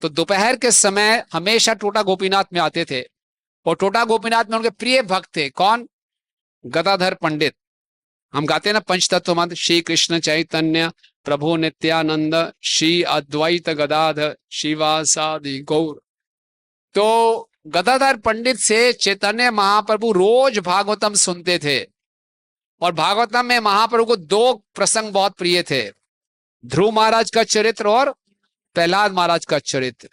तो दोपहर के समय हमेशा टोटा गोपीनाथ में आते थे, और टोटा गोपीनाथ में उनके प्रिय भक्त थे कौन? गदाधर पंडित। हम गाते हैं ना पंचतत्व मंत्र, श्री कृष्ण चैतन्य प्रभु नित्यानंद श्री अद्वैत गदाधर शिवासादि गौर। तो गदाधर पंडित से चैतन्य महाप्रभु रोज भागवतम सुनते थे, और भागवतम में महाप्रभु को 2 प्रसंग बहुत प्रिय थे, ध्रुव महाराज का चरित्र और प्रहलाद महाराज का चरित्र।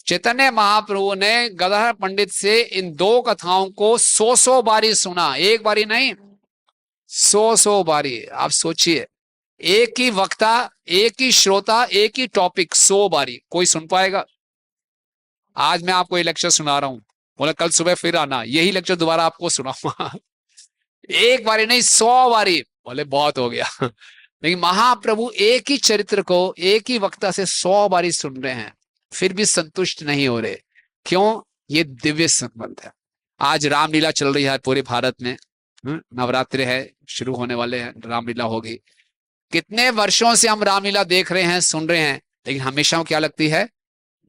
चैतन्य महाप्रभु ने गदाधर पंडित से इन 2 कथाओं को 100 बारी सुना, एक बारी नहीं, 100 बारी। आप सोचिए, एक ही वक्ता, एक ही श्रोता, एक ही टॉपिक, 100 बारी, कोई सुन पाएगा? आज मैं आपको ये लेक्चर सुना रहा हूं, बोला कल सुबह फिर आना, यही लेक्चर दोबारा आपको सुनाऊंगा। एक बारी नहीं, 100 बारी, बोले बहुत हो गया। लेकिन महाप्रभु एक ही चरित्र को एक ही वक्ता से 100 बारी सुन रहे हैं, फिर भी संतुष्ट नहीं हो रहे। क्यों? ये दिव्य संबंध है। आज रामलीला चल रही है पूरे भारत में, नवरात्रि है, शुरू होने वाले हैं, रामलीला होगी। कितने वर्षों से हम रामलीला देख रहे हैं, सुन रहे हैं, लेकिन हमेशा क्या लगती है?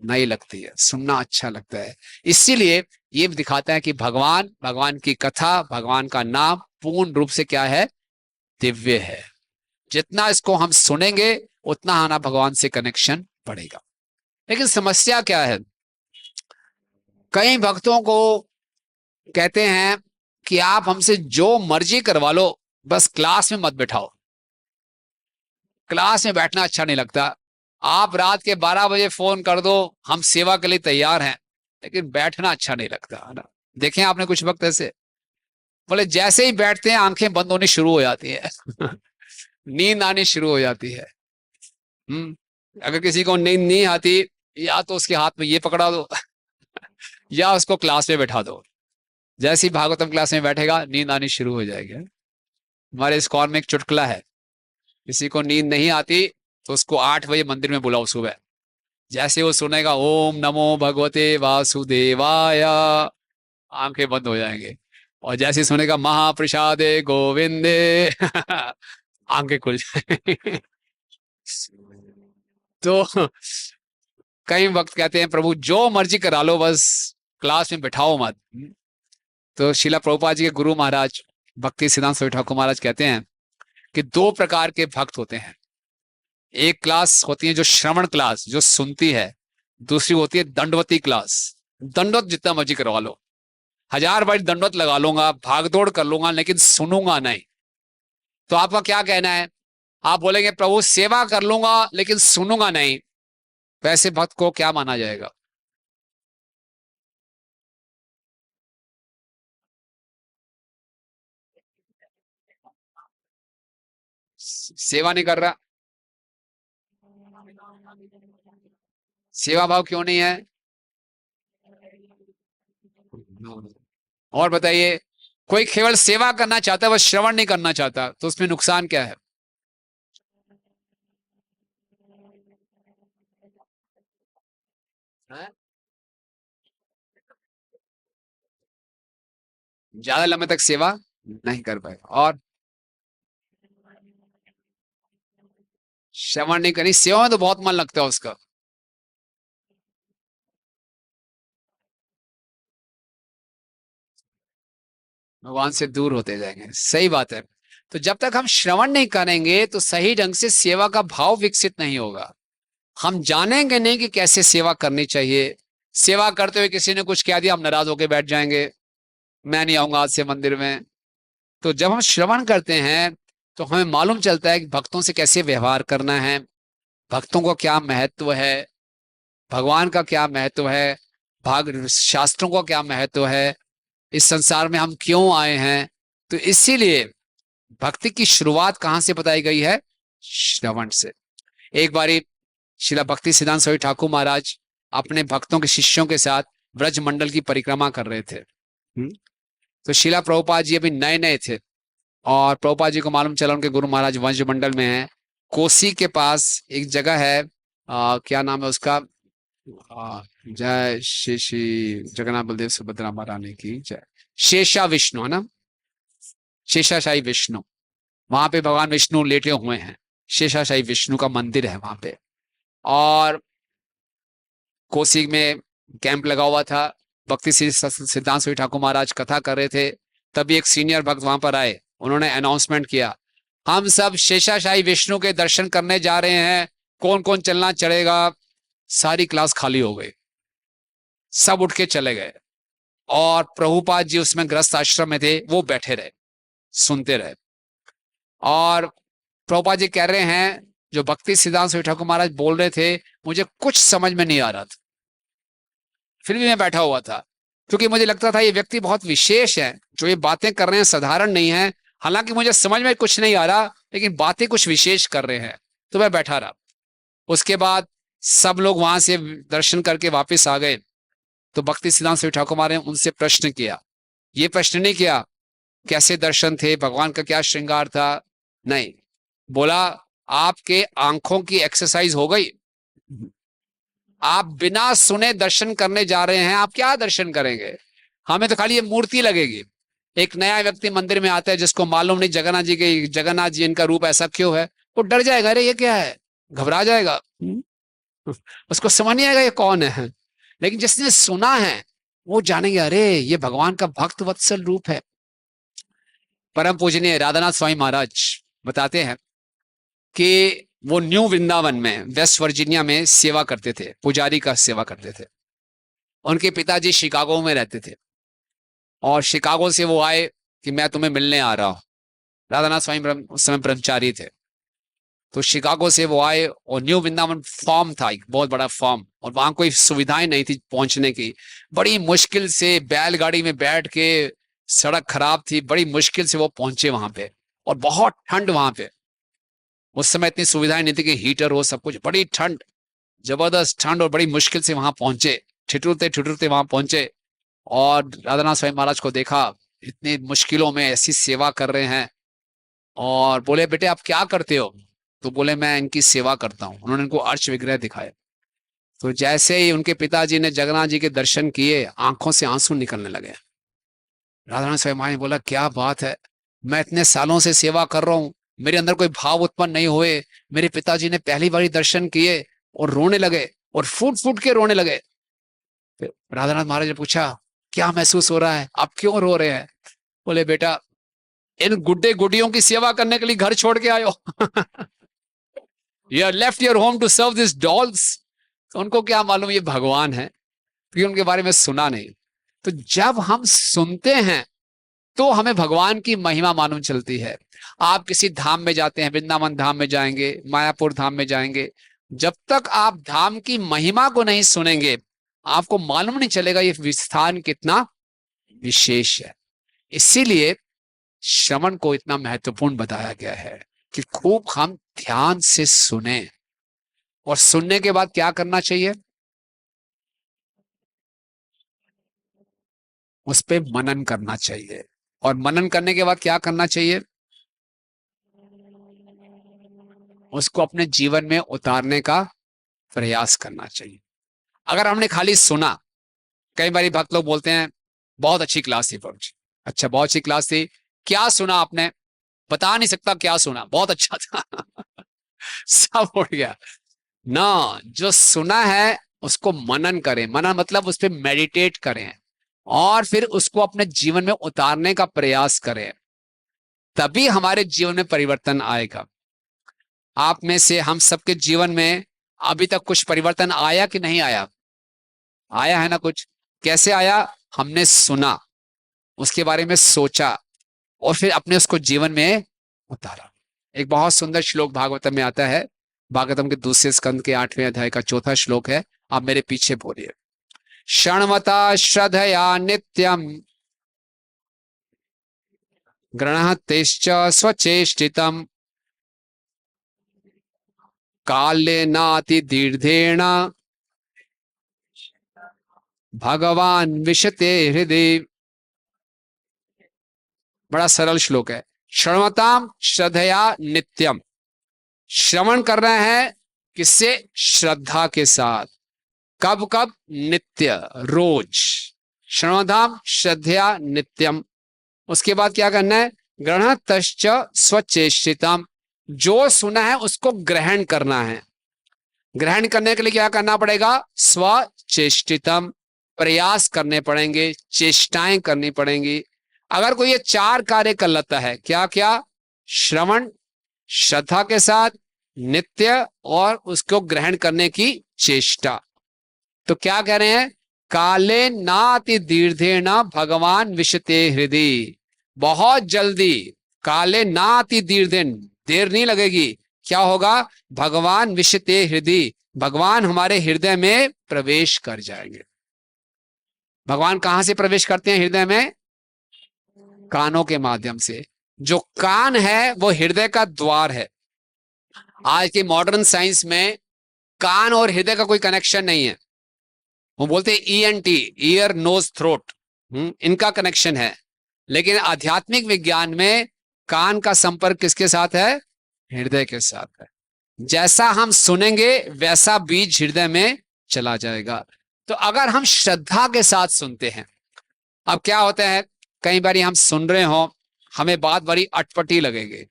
नहीं लगती है। सुनना अच्छा लगता है। इसीलिए ये दिखाता है कि भगवान, भगवान की कथा, भगवान का नाम पूर्ण रूप से क्या है? दिव्य है। जितना इसको हम सुनेंगे उतना हमारा भगवान से कनेक्शन बढ़ेगा। लेकिन समस्या क्या है? कई भक्तों को कहते हैं कि आप हमसे जो मर्जी करवा लो, बस क्लास में मत बैठाओ। क्लास में बैठना अच्छा नहीं लगता। आप रात के 12 बजे फोन कर दो, हम सेवा के लिए तैयार हैं, लेकिन बैठना अच्छा नहीं लगता, है ना? देखें आपने कुछ वक्त ऐसे, बोले जैसे ही बैठते हैं आंखें बंद होनी शुरू हो जाती है। नींद आनी शुरू हो जाती है। अगर किसी को नींद नहीं आती, या तो उसके हाथ में ये पकड़ा दो, या उसको क्लास में बैठा दो। जैसे ही भागवतम क्लास में बैठेगा नींद आनी शुरू हो जाएगी। हमारे इस्कॉन में एक चुटकुला है, किसी को नींद नहीं आती तो उसको 8 बजे मंदिर में बुलाओ सुबह। जैसे वो सुनेगा ओम नमो भगवते वासुदेवाय, आंखें बंद हो जाएंगे। और जैसे सुनेगा महाप्रसादे गोविंदे, आंखें खुल जाएंगी। तो कई वक्त कहते हैं प्रभु जो मर्जी करा लो, बस क्लास में बिठाओ मत। तो शिला प्रभुपाद जी के गुरु महाराज भक्ति सिद्धांत स्वामी ठाकुर महाराज कहते हैं कि दो प्रकार के भक्त होते हैं। एक क्लास होती है जो श्रवण क्लास, जो सुनती है। दूसरी होती है दंडवती क्लास। दंडवत जितना मर्जी करवा लो, 1000 बार दंडवत लगा लूंगा, भागदौड़ कर लूंगा, लेकिन सुनूंगा नहीं। तो आपका क्या कहना है? आप बोलेंगे प्रभु सेवा कर लूंगा लेकिन सुनूंगा नहीं, वैसे भक्त को क्या माना जाएगा? सेवा नहीं कर रहा। सेवा भाव क्यों नहीं है? और बताइए, कोई केवल सेवा करना चाहता है, वह श्रवण नहीं करना चाहता, तो उसमें नुकसान क्या है? ज्यादा लंबे तक सेवा नहीं कर पाए। और श्रवण नहीं करनी, सेवा में तो बहुत मन लगता है उसका। भगवान से दूर होते जाएंगे, सही बात है। तो जब तक हम श्रवण नहीं करेंगे तो सही ढंग से सेवा का भाव विकसित नहीं होगा। हम जानेंगे नहीं कि कैसे सेवा करनी चाहिए। सेवा करते हुए किसी ने कुछ कह दिया, हम नाराज होकर बैठ जाएंगे, मैं नहीं आऊंगा आज से मंदिर में। तो जब हम श्रवण करते हैं तो हमें मालूम चलता है कि भक्तों से कैसे व्यवहार करना है, भक्तों का क्या महत्व है, भगवान का क्या महत्व है, भाग शास्त्रों का क्या महत्व है, इस संसार में हम क्यों आए हैं। तो इसीलिए भक्ति की शुरुआत कहां से बताई गई है? श्रवण से। एक बारी श्रीला भक्ति सिद्धांत स्वामी ठाकुर महाराज अपने भक्तों के शिष्यों के साथ ब्रज मंडल की परिक्रमा कर रहे थे। तो शिला प्रभुपाद जी अभी नए नए थे और प्रभुपाद जी को मालूम चला उनके गुरु महाराज वंश मंडल में है। कोसी के पास एक जगह है, क्या नाम है उसका? जय श्री श्री जगन्नाथ बलदेव सुभद्रा महारानी की जय। शेषा विष्णु है ना, शेषाशाही विष्णु। वहां पे भगवान विष्णु लेटे हुए हैं, शेषाशाही विष्णु का मंदिर है वहां पे। और कोसी में कैंप लगा हुआ था, भक्ति सिद्धांत स्वामी ठाकुर महाराज कथा कर रहे थे। तभी एक सीनियर भक्त वहां पर आए, उन्होंने अनाउंसमेंट किया, हम सब शेषाशाही विष्णु के दर्शन करने जा रहे हैं, कौन कौन चलना चढ़ेगा? सारी क्लास खाली हो गई, सब उठ के चले गए। और प्रभुपाद जी उसमें ग्रस्त आश्रम में थे, वो बैठे रहे, सुनते रहे। और प्रभुपाद जी कह रहे हैं जो भक्ति सिद्धांत स्वामी ठाकुर महाराज बोल रहे थे मुझे कुछ समझ में नहीं आ रहा था, फिर भी मैं बैठा हुआ था, क्योंकि मुझे लगता था ये व्यक्ति बहुत विशेष है, जो ये बातें कर रहे हैं साधारण नहीं है। हालांकि मुझे समझ में कुछ नहीं आ रहा, लेकिन बातें कुछ विशेष कर रहे हैं, तो मैं बैठा रहा। उसके बाद सब लोग वहां से दर्शन करके वापस आ गए। तो भक्ति सिद्धांत स्वामी ठाकुर महाराज ने उनसे प्रश्न किया। ये प्रश्न नहीं किया कैसे दर्शन थे, भगवान का क्या श्रृंगार था, नहीं। बोला आपके आंखों की एक्सरसाइज हो गई, आप बिना सुने दर्शन करने जा रहे हैं, आप क्या दर्शन करेंगे? हमें तो खाली ये मूर्ति लगेगी। एक नया व्यक्ति मंदिर में आता है जिसको मालूम नहीं जगन्नाथ जी इनका रूप ऐसा क्यों है, वो डर जाएगा, अरे ये क्या है, घबरा जाएगा, उसको समझ नहीं आएगा ये कौन है। लेकिन जिसने सुना है वो जानेंगे, अरे ये भगवान का भक्त वत्सल रूप है। परम पूजनीय राधानाथ स्वामी महाराज बताते हैं कि वो न्यू वृंदावन में वेस्ट वर्जीनिया में सेवा करते थे, पुजारी का सेवा करते थे। उनके पिताजी शिकागो में रहते थे और शिकागो से वो आए कि मैं तुम्हें मिलने आ रहा हूं। राधानाथ स्वामी उस समय ब्रह्मचारी थे। तो शिकागो से वो आए और न्यू वृंदावन फॉर्म था, एक बहुत बड़ा फॉर्म, और वहां कोई सुविधाएं नहीं थी पहुंचने की। बड़ी मुश्किल से बैलगाड़ी में बैठ के, सड़क खराब थी, बड़ी मुश्किल से वो पहुंचे वहां पे, और बहुत ठंड वहां पे। उस समय इतनी सुविधाएं नहीं थी कि हीटर हो, सब कुछ, बड़ी ठंड, जबरदस्त ठंड, और बड़ी मुश्किल से वहां पहुंचे, ठिठुरते ठिठुरते वहां पहुंचे। और राधानाथ स्वामी महाराज को देखा, इतनी मुश्किलों में ऐसी सेवा कर रहे हैं, और बोले बेटे आप क्या करते हो? तो बोले मैं इनकी सेवा करता हूँ। उन्होंने इनको अर्च विग्रह दिखाए। तो जैसे ही उनके पिताजी ने जगन्नाथ जी के दर्शन किए, आंखों से आंसू निकलने लगे। राधानाथ स्वामी महाराज ने बोला क्या बात है, मैं इतने सालों से सेवा कर रहा हूँ, मेरे अंदर कोई भाव उत्पन्न नहीं हुए, मेरे पिताजी ने पहली बार दर्शन किए और रोने लगे। और फूट फूट के रोने लगे। फिर राधानाथ महाराज ने पूछा, क्या महसूस हो रहा है, आप क्यों रो रहे हैं? बोले, बेटा, इन गुड्डे गुडियों की सेवा करने के लिए घर छोड़ के आयो। You left your home to serve this dolls. तो उनको क्या मालूम ये भगवान है, क्योंकि उनके बारे में सुना नहीं। तो जब हम सुनते हैं तो हमें भगवान की महिमा मालूम चलती है। आप किसी धाम में जाते हैं, वृंदावन धाम में जाएंगे, मायापुर धाम में जाएंगे, जब तक आप धाम की महिमा को नहीं सुनेंगे आपको मालूम नहीं चलेगा ये स्थान कितना विशेष है। इसीलिए श्रवण को इतना महत्वपूर्ण बताया गया है कि खूब हम ध्यान से सुने, और सुनने के बाद क्या करना चाहिए? उस पे मनन करना चाहिए, और मनन करने के बाद क्या करना चाहिए? उसको अपने जीवन में उतारने का प्रयास करना चाहिए। अगर हमने खाली सुना, कई बार भक्त लोग बोलते हैं बहुत अच्छी क्लास थी प्रभु जी। अच्छा, बहुत अच्छी क्लास थी, क्या सुना आपने? बता नहीं सकता क्या सुना, बहुत अच्छा था। सब उड़ गया ना। जो सुना है उसको मनन करें, मनन मतलब उस पर मेडिटेट करें, और फिर उसको अपने जीवन में उतारने का प्रयास करें, तभी हमारे जीवन में परिवर्तन आएगा। आप में से हम सबके जीवन में अभी तक कुछ परिवर्तन आया कि नहीं आया? आया है ना कुछ। कैसे आया? हमने सुना, उसके बारे में सोचा, और फिर अपने उसको जीवन में उतारा। एक बहुत सुंदर श्लोक भागवतम में आता है, भागवतम के दूसरे स्कंद के 8वें अध्याय का 4था श्लोक है। आप मेरे पीछे बोलिए। शृण्वता श्रद्धया नित्यम गृह्णतेश्च स्वचेष्टितम् कालेनाति दीर्घेण भगवान विशते हृदय। बड़ा सरल श्लोक है। श्रवताम श्रद्धया नित्यम, श्रवण कर रहे हैं किससे? श्रद्धा के साथ। कब कब? नित्य, रोज। श्रवताम श्रद्धया नित्यम। उसके बाद क्या करना है? गृह्णतश्च स्वचेष्टितम, जो सुना है उसको ग्रहण करना है। ग्रहण करने के लिए क्या करना पड़ेगा? स्वचेष्टितम, प्रयास करने पड़ेंगे, चेष्टाएं करनी पड़ेंगी। अगर कोई ये 4 कार्य कर लेता है, क्या क्या? श्रवण, श्रद्धा के साथ, नित्य, और उसको ग्रहण करने की चेष्टा, तो क्या कह रहे हैं? काले नाति दीर्घेण भगवान विशते हृदय। बहुत जल्दी, काले नाति दीर्घेण, देर नहीं लगेगी। क्या होगा? भगवान विशते हृदय, भगवान हमारे हृदय में प्रवेश कर जाएंगे। भगवान कहां से प्रवेश करते हैं हृदय में? कानों के माध्यम से। जो कान है वो हृदय का द्वार है। आज के मॉडर्न साइंस में कान और हृदय का कोई कनेक्शन नहीं है। वो बोलते हैं ENT, ईयर नोज थ्रोट, इनका कनेक्शन है। लेकिन आध्यात्मिक विज्ञान में कान का संपर्क किसके साथ है? हृदय के साथ है। जैसा हम सुनेंगे वैसा बीज हृदय में चला जाएगा। तो अगर हम श्रद्धा के साथ सुनते हैं, अब क्या होता है, कई बार हम सुन रहे हो, हमें बात बड़ी अटपटी लगेगी,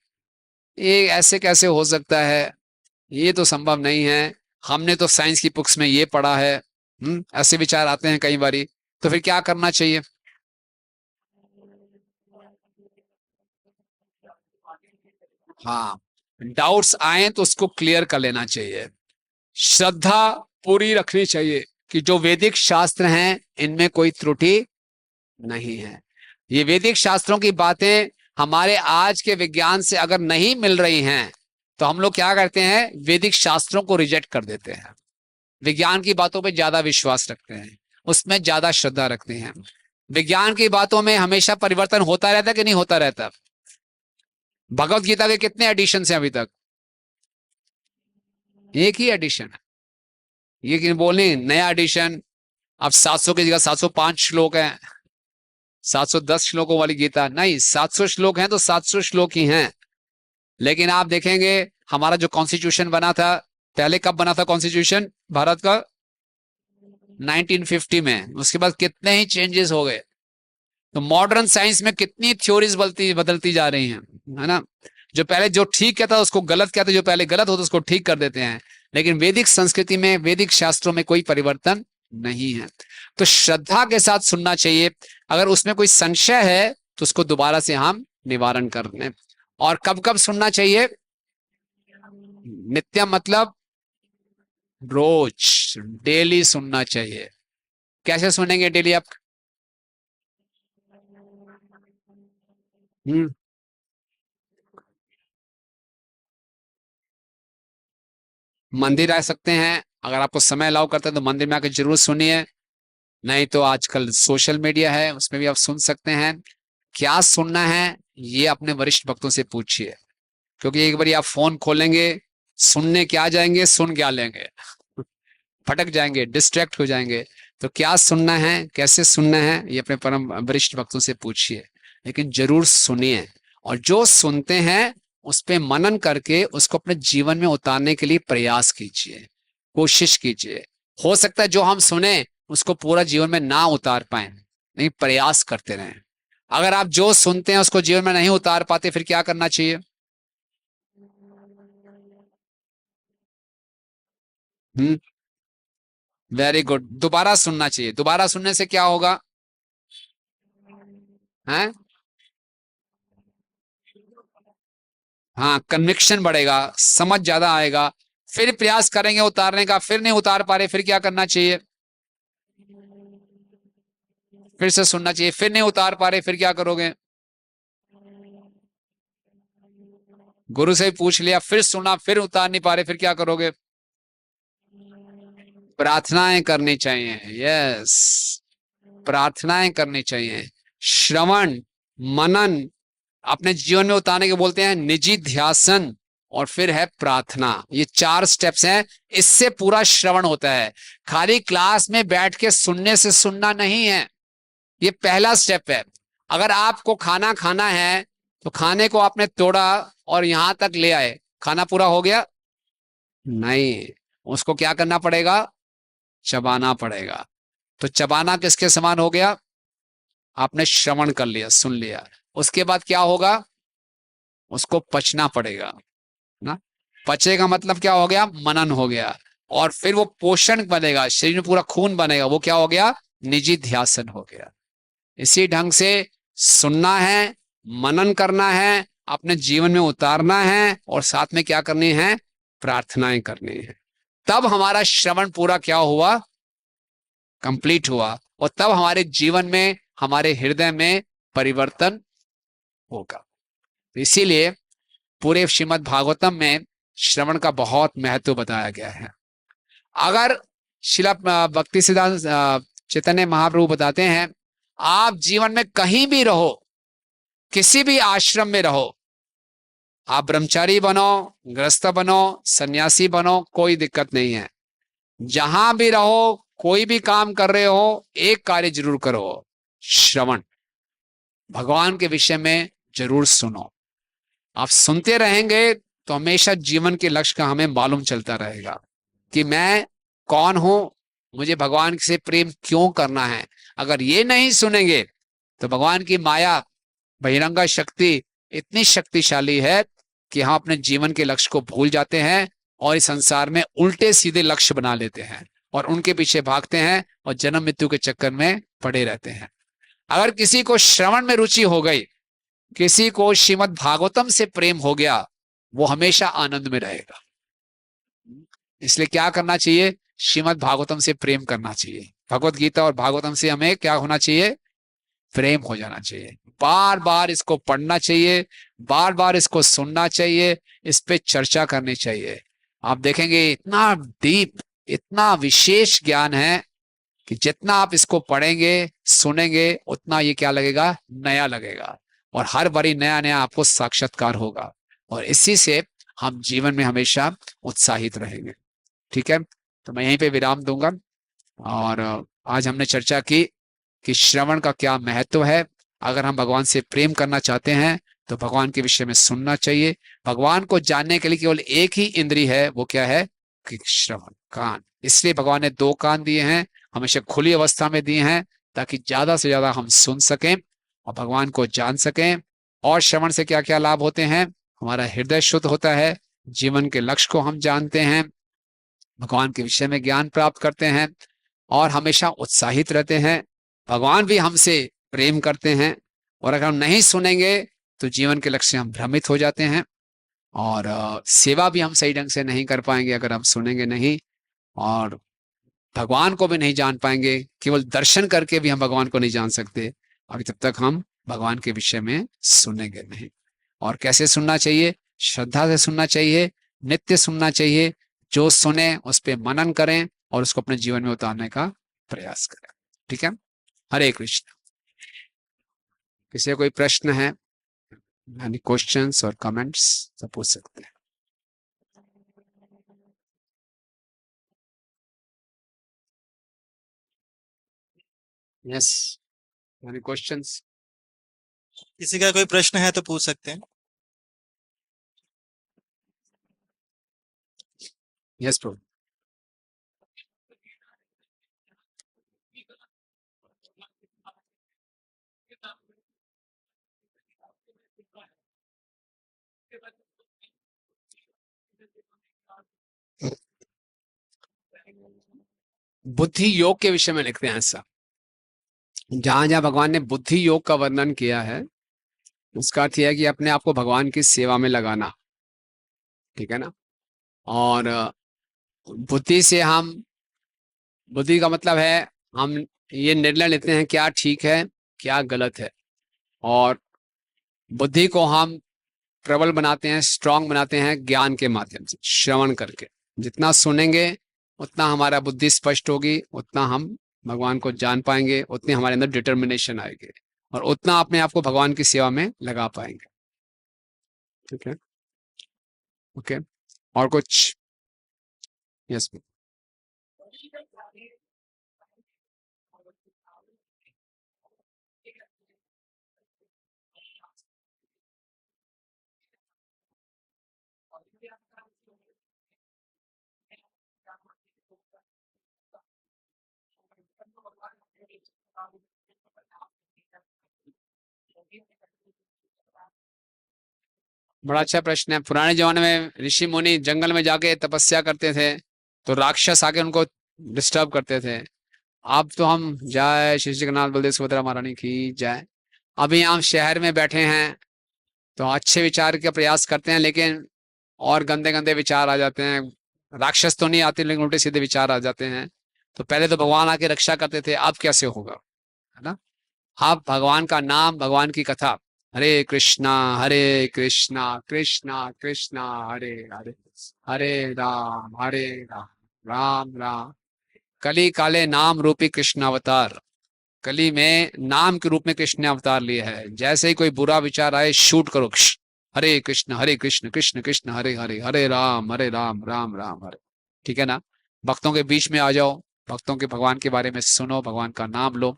ये ऐसे कैसे हो सकता है, ये तो संभव नहीं है, हमने तो साइंस की बुक्स में ये पढ़ा है, ऐसे विचार आते हैं कई बारी। तो फिर क्या करना चाहिए? हाँ, डाउट्स आए तो उसको क्लियर कर लेना चाहिए। श्रद्धा पूरी रखनी चाहिए कि जो वैदिक शास्त्र हैं इनमें कोई त्रुटि नहीं है। ये वैदिक शास्त्रों की बातें हमारे आज के विज्ञान से अगर नहीं मिल रही हैं तो हम लोग क्या करते हैं? वैदिक शास्त्रों को रिजेक्ट कर देते हैं, विज्ञान की बातों पे ज्यादा विश्वास रखते हैं, उसमें ज्यादा श्रद्धा रखते हैं। विज्ञान की बातों में हमेशा परिवर्तन होता रहता है कि नहीं होता रहता? भगवत गीता के कितने एडिशन हैं अभी तक? एक ही एडिशन है। ये कि बोले नया एडिशन, अब 700 की जगह 705 श्लोक हैं, 710 श्लोकों वाली गीता नहीं, 700 श्लोक हैं तो 700 श्लोक ही हैं। लेकिन आप देखेंगे हमारा जो कॉन्स्टिट्यूशन बना था, पहले कब बना था कॉन्स्टिट्यूशन भारत का? 1950 में। उसके बाद कितने ही चेंजेस हो गए। तो मॉडर्न साइंस में कितनी थ्योरीज बदलती जा रही हैं, है ना। जो पहले जो ठीक कहता उसको गलत कहते, जो पहले गलत होता उसको ठीक कर देते हैं। लेकिन वैदिक संस्कृति में, वैदिक शास्त्रों में कोई परिवर्तन नहीं है। तो श्रद्धा के साथ सुनना चाहिए। अगर उसमें कोई संशय है तो उसको दोबारा से हम निवारण कर दें। और कब कब सुनना चाहिए? नित्य मतलब रोज, डेली सुनना चाहिए। कैसे सुनेंगे डेली आप? हम्म मंदिर आ सकते हैं, अगर आपको समय अलाउ करते हैं तो मंदिर में आकर जरूर सुनिए। नहीं तो आजकल सोशल मीडिया है, उसमें भी आप सुन सकते हैं। क्या सुनना है ये अपने वरिष्ठ भक्तों से पूछिए, क्योंकि एक बार आप फोन खोलेंगे, सुनने क्या जाएंगे, सुन क्या लेंगे, भटक जाएंगे, डिस्ट्रैक्ट हो जाएंगे। तो क्या सुनना है, कैसे सुनना है, ये अपने परम वरिष्ठ भक्तों से पूछिए, लेकिन जरूर सुनिए। और जो सुनते हैं उस पे मनन करके उसको अपने जीवन में उतारने के लिए प्रयास कीजिए, कोशिश कीजिए। हो सकता है जो हम सुने उसको पूरा जीवन में ना उतार पाए, नहीं, प्रयास करते रहें। अगर आप जो सुनते हैं उसको जीवन में नहीं उतार पाते, फिर क्या करना चाहिए? हम्म वेरी गुड, दोबारा सुनना चाहिए। दोबारा सुनने से क्या होगा? हैं? हाँ, कन्विक्शन बढ़ेगा, समझ ज्यादा आएगा। फिर प्रयास करेंगे उतारने का, फिर नहीं उतार पा रहे, फिर क्या करना चाहिए? फिर से सुनना चाहिए। फिर नहीं उतार पा रहे, फिर क्या करोगे? गुरु से ही पूछ लिया, फिर सुना, फिर उतार नहीं पा रहे, फिर क्या करोगे? प्रार्थनाएं करनी चाहिए। यस, प्रार्थनाएं करनी चाहिए। श्रवण, मनन, अपने जीवन में उतारने के बोलते हैं निजी ध्यासन, और फिर है प्रार्थना। ये 4 स्टेप्स हैं, इससे पूरा श्रवण होता है। खाली क्लास में बैठ के सुनने से सुनना नहीं है, ये पहला स्टेप है। अगर आपको खाना खाना है तो खाने को आपने तोड़ा और यहां तक ले आए, खाना पूरा हो गया? नहीं, उसको क्या करना पड़ेगा? चबाना पड़ेगा। तो चबाना किसके समान हो गया? आपने श्रवण कर लिया, सुन लिया। उसके बाद क्या होगा? उसको पचना पड़ेगा ना। पचेगा मतलब क्या हो गया? मनन हो गया। और फिर वो पोषण बनेगा, शरीर में पूरा खून बनेगा, वो क्या हो गया? निजी ध्यासन हो गया। इसी ढंग से सुनना है, मनन करना है, अपने जीवन में उतारना है, और साथ में क्या करनी है? प्रार्थनाएं करनी है। तब हमारा श्रवण पूरा क्या हुआ? कंप्लीट हुआ। और तब हमारे जीवन में, हमारे हृदय में परिवर्तन होगा। तो इसीलिए पूरे श्रीमद् भागवतम में श्रवण का बहुत महत्व बताया गया है। अगर शिला भक्ति सिद्धांत चैतन्य महाप्रभु बताते हैं, आप जीवन में कहीं भी रहो, किसी भी आश्रम में रहो, आप ब्रह्मचारी बनो, गृहस्थ बनो, सन्यासी बनो, कोई दिक्कत नहीं है। जहां भी रहो, कोई भी काम कर रहे हो, एक कार्य जरूर करो, श्रवण। भगवान के विषय में जरूर सुनो। आप सुनते रहेंगे तो हमेशा जीवन के लक्ष्य का हमें मालूम चलता रहेगा कि मैं कौन हूं, मुझे भगवान से प्रेम क्यों करना है। अगर ये नहीं सुनेंगे तो भगवान की माया, बहिरंगा शक्ति इतनी शक्तिशाली है कि हम अपने जीवन के लक्ष्य को भूल जाते हैं और इस संसार में उल्टे सीधे लक्ष्य बना लेते हैं और उनके पीछे भागते हैं और जन्म मृत्यु के चक्कर में पड़े रहते हैं। अगर किसी को श्रवण में रुचि हो गई, किसी को श्रीमद् भागवतम से प्रेम हो गया, वो हमेशा आनंद में रहेगा। इसलिए क्या करना चाहिए? श्रीमद् भागवतम से प्रेम करना चाहिए। भगवत गीता और भागवतम से हमें क्या होना चाहिए? प्रेम हो जाना चाहिए। बार बार इसको पढ़ना चाहिए, बार बार इसको सुनना चाहिए, इस पे चर्चा करनी चाहिए। आप देखेंगे इतना डीप, इतना विशेष ज्ञान है कि जितना आप इसको पढ़ेंगे, सुनेंगे, उतना ये क्या लगेगा? नया लगेगा। और हर बारी नया नया आपको साक्षात्कार होगा, और इसी से हम जीवन में हमेशा उत्साहित रहेंगे। ठीक है, तो मैं यहीं पे विराम दूंगा। और आज हमने चर्चा की कि श्रवण का क्या महत्व है। अगर हम भगवान से प्रेम करना चाहते हैं तो भगवान के विषय में सुनना चाहिए। भगवान को जानने के लिए केवल एक ही इंद्री है, वो क्या है? कि श्रवण, कान। इसलिए भगवान ने 2 कान दिए हैं, हमेशा खुली अवस्था में दिए हैं, ताकि ज्यादा से ज्यादा हम सुन सकें और भगवान को जान सकें। और श्रवण से क्या क्या लाभ होते हैं? हमारा हृदय शुद्ध होता है, जीवन के लक्ष्य को हम जानते हैं, भगवान के विषय में ज्ञान प्राप्त करते हैं और हमेशा उत्साहित रहते हैं। भगवान भी हमसे प्रेम करते हैं। और अगर हम नहीं सुनेंगे तो जीवन के लक्ष्य हम भ्रमित हो जाते हैं और सेवा भी हम सही ढंग से नहीं कर पाएंगे अगर हम सुनेंगे नहीं, और भगवान को भी नहीं जान पाएंगे। केवल दर्शन करके भी हम भगवान को नहीं जान सकते अभी तब तक हम भगवान के विषय में सुनेंगे नहीं। और कैसे सुनना चाहिए? श्रद्धा से सुनना चाहिए, नित्य सुनना चाहिए। जो सुने उस पर मनन करें और उसको अपने जीवन में उतारने का प्रयास करें। ठीक है, हरे कृष्ण। किसी कोई प्रश्न है, यानी क्वेश्चंस और कमेंट्स सब पूछ सकते हैं। यस, यानी क्वेश्चंस। किसी का कोई प्रश्न है तो पूछ सकते हैं। यस प्रभु। बुद्धि योग के विषय में लिखते हैं ऐसा। जहां जहां भगवान ने बुद्धि योग का वर्णन किया है उसका अर्थ यह है कि अपने आप को भगवान की सेवा में लगाना। ठीक है ना। और बुद्धि से हम, बुद्धि का मतलब है हम ये निर्णय लेते हैं क्या ठीक है क्या गलत है, और बुद्धि को हम प्रबल बनाते हैं, स्ट्रांग बनाते हैं ज्ञान के माध्यम से, श्रवण करके। जितना सुनेंगे उतना हमारा बुद्धि स्पष्ट होगी, उतना हम भगवान को जान पाएंगे, उतनी हमारे अंदर डिटर्मिनेशन आएगी और उतना अपने आप को भगवान की सेवा में लगा पाएंगे। ठीक है, ओके। और कुछ? यस। बड़ा अच्छा प्रश्न है। पुराने जमाने में ऋषि मुनि जंगल में जाके तपस्या करते थे तो राक्षस आके उनको डिस्टर्ब करते थे। अब तो हम, जय श्री जगन्नाथ बलदेव सुभद्रा महारानी की जय, अभी हम शहर में बैठे हैं तो अच्छे विचार का प्रयास करते हैं लेकिन और गंदे गंदे विचार आ जाते हैं। राक्षस तो नहीं आते लेकिन उल्टे सीधे विचार आ जाते हैं। तो पहले तो भगवान आके रक्षा करते थे, अब कैसे होगा, है ना। आप भगवान का नाम, भगवान की कथा, हरे कृष्णा कृष्णा कृष्णा हरे हरे, हरे राम राम राम। कली काले नाम रूपी कृष्ण अवतार। कली में नाम के रूप में कृष्ण ने अवतार लिया है। जैसे ही कोई बुरा विचार आए शूट करो, हरे कृष्ण कृष्ण कृष्ण हरे हरे, हरे राम राम राम हरे। ठीक है ना। भक्तों के बीच में आ जाओ, भक्तों के भगवान के बारे में सुनो, भगवान का नाम लो।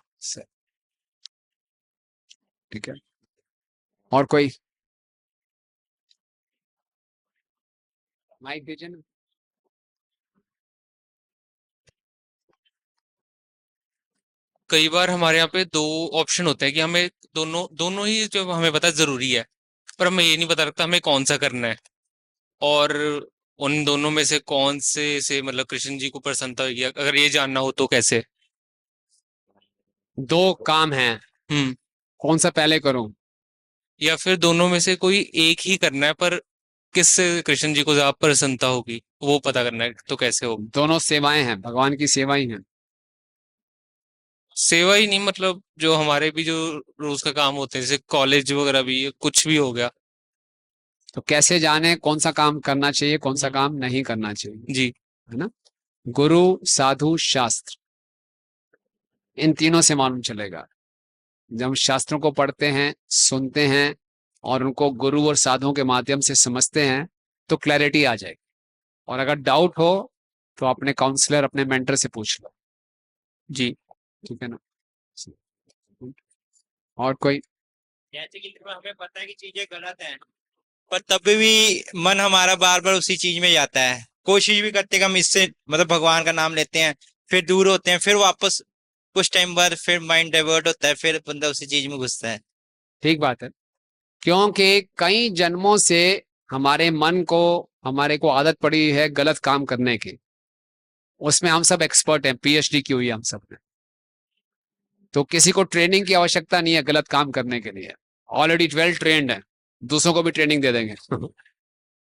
ठीक है, और कोई? माइक दीजिए ना। कई बार हमारे यहाँ पे दो ऑप्शन होते हैं कि हमें दोनों दोनों ही जो हमें पता है जरूरी है, पर हमें ये नहीं पता लगता हमें कौन सा करना है। और उन दोनों में से कौन से मतलब कृष्ण जी को प्रसन्नता होगी, अगर ये जानना हो तो कैसे? दो काम है, हम्म। कौन सा पहले करूं? या फिर दोनों में से कोई एक ही करना है, पर किससे कृष्ण जी को ज्यादा प्रसन्नता होगी वो पता करना है, तो कैसे होगा? दोनों सेवाएं हैं, भगवान की सेवा ही है। सेवा ही नहीं, मतलब जो हमारे भी जो रोज का काम होते हैं, जैसे कॉलेज वगैरह भी, कुछ भी हो गया। तो कैसे जाने कौन सा काम करना चाहिए कौन सा काम नहीं करना चाहिए, जी। है ना। गुरु, साधु, शास्त्र, इन तीनों से मालूम चलेगा। जब हम शास्त्रों को पढ़ते हैं, सुनते हैं और उनको गुरु और साधुओं के माध्यम से समझते हैं तो क्लैरिटी आ जाएगी। और अगर डाउट हो तो अपने काउंसलर, अपने मेंटर से पूछ लो। जी। ठीक है ना। और कोई? जैसे कि हमें पता है कि चीजें गलत हैं, पर तब भी मन हमारा बार बार उसी चीज में जाता है। कोशिश भी करते कि हम इससे मतलब भगवान का नाम लेते हैं, फिर दूर होते हैं, फिर वापस कुछ टाइम बाद फिर माइंड डाइवर्ट होता है, फिर बंदा उसी चीज में घुसता है। ठीक बात है, क्योंकि कई जन्मों से हमारे मन को, हमारे को आदत पड़ी है गलत काम करने की। उसमें हम सब एक्सपर्ट हैं, पीएचडी की हुई है हम सब ने। तो किसी को ट्रेनिंग की आवश्यकता नहीं है गलत काम करने के लिए, ऑलरेडी वेल ट्रेंड है, दूसरों को भी ट्रेनिंग दे देंगे।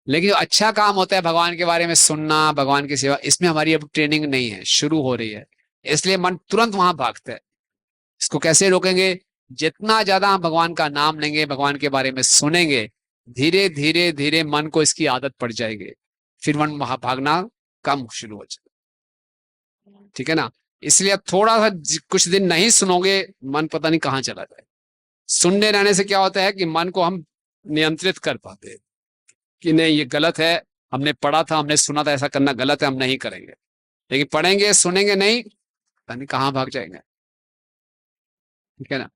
लेकिन अच्छा काम होता है भगवान के बारे में सुनना, भगवान की सेवा, इसमें हमारी अब ट्रेनिंग नहीं है, शुरू हो रही है, इसलिए मन तुरंत वहां भागता है। इसको कैसे रोकेंगे? जितना ज्यादा हम भगवान का नाम लेंगे, भगवान के बारे में सुनेंगे, धीरे धीरे धीरे मन को इसकी आदत पड़ जाएगी, फिर मन वहां भागना कम शुरू हो जाएगा। ठीक है ना? इसलिए अब थोड़ा सा कुछ दिन नहीं सुनोगे, मन पता नहीं कहाँ चला जाए। सुनने रहने से क्या होता है कि मन को हम नियंत्रित कर पाते हैं कि नहीं ये गलत है, हमने पढ़ा था, हमने सुना था ऐसा करना गलत है, हम नहीं करेंगे। लेकिन पढ़ेंगे सुनेंगे नहीं, पता नहीं कहाँ भाग जाएंगे। ठीक है ना?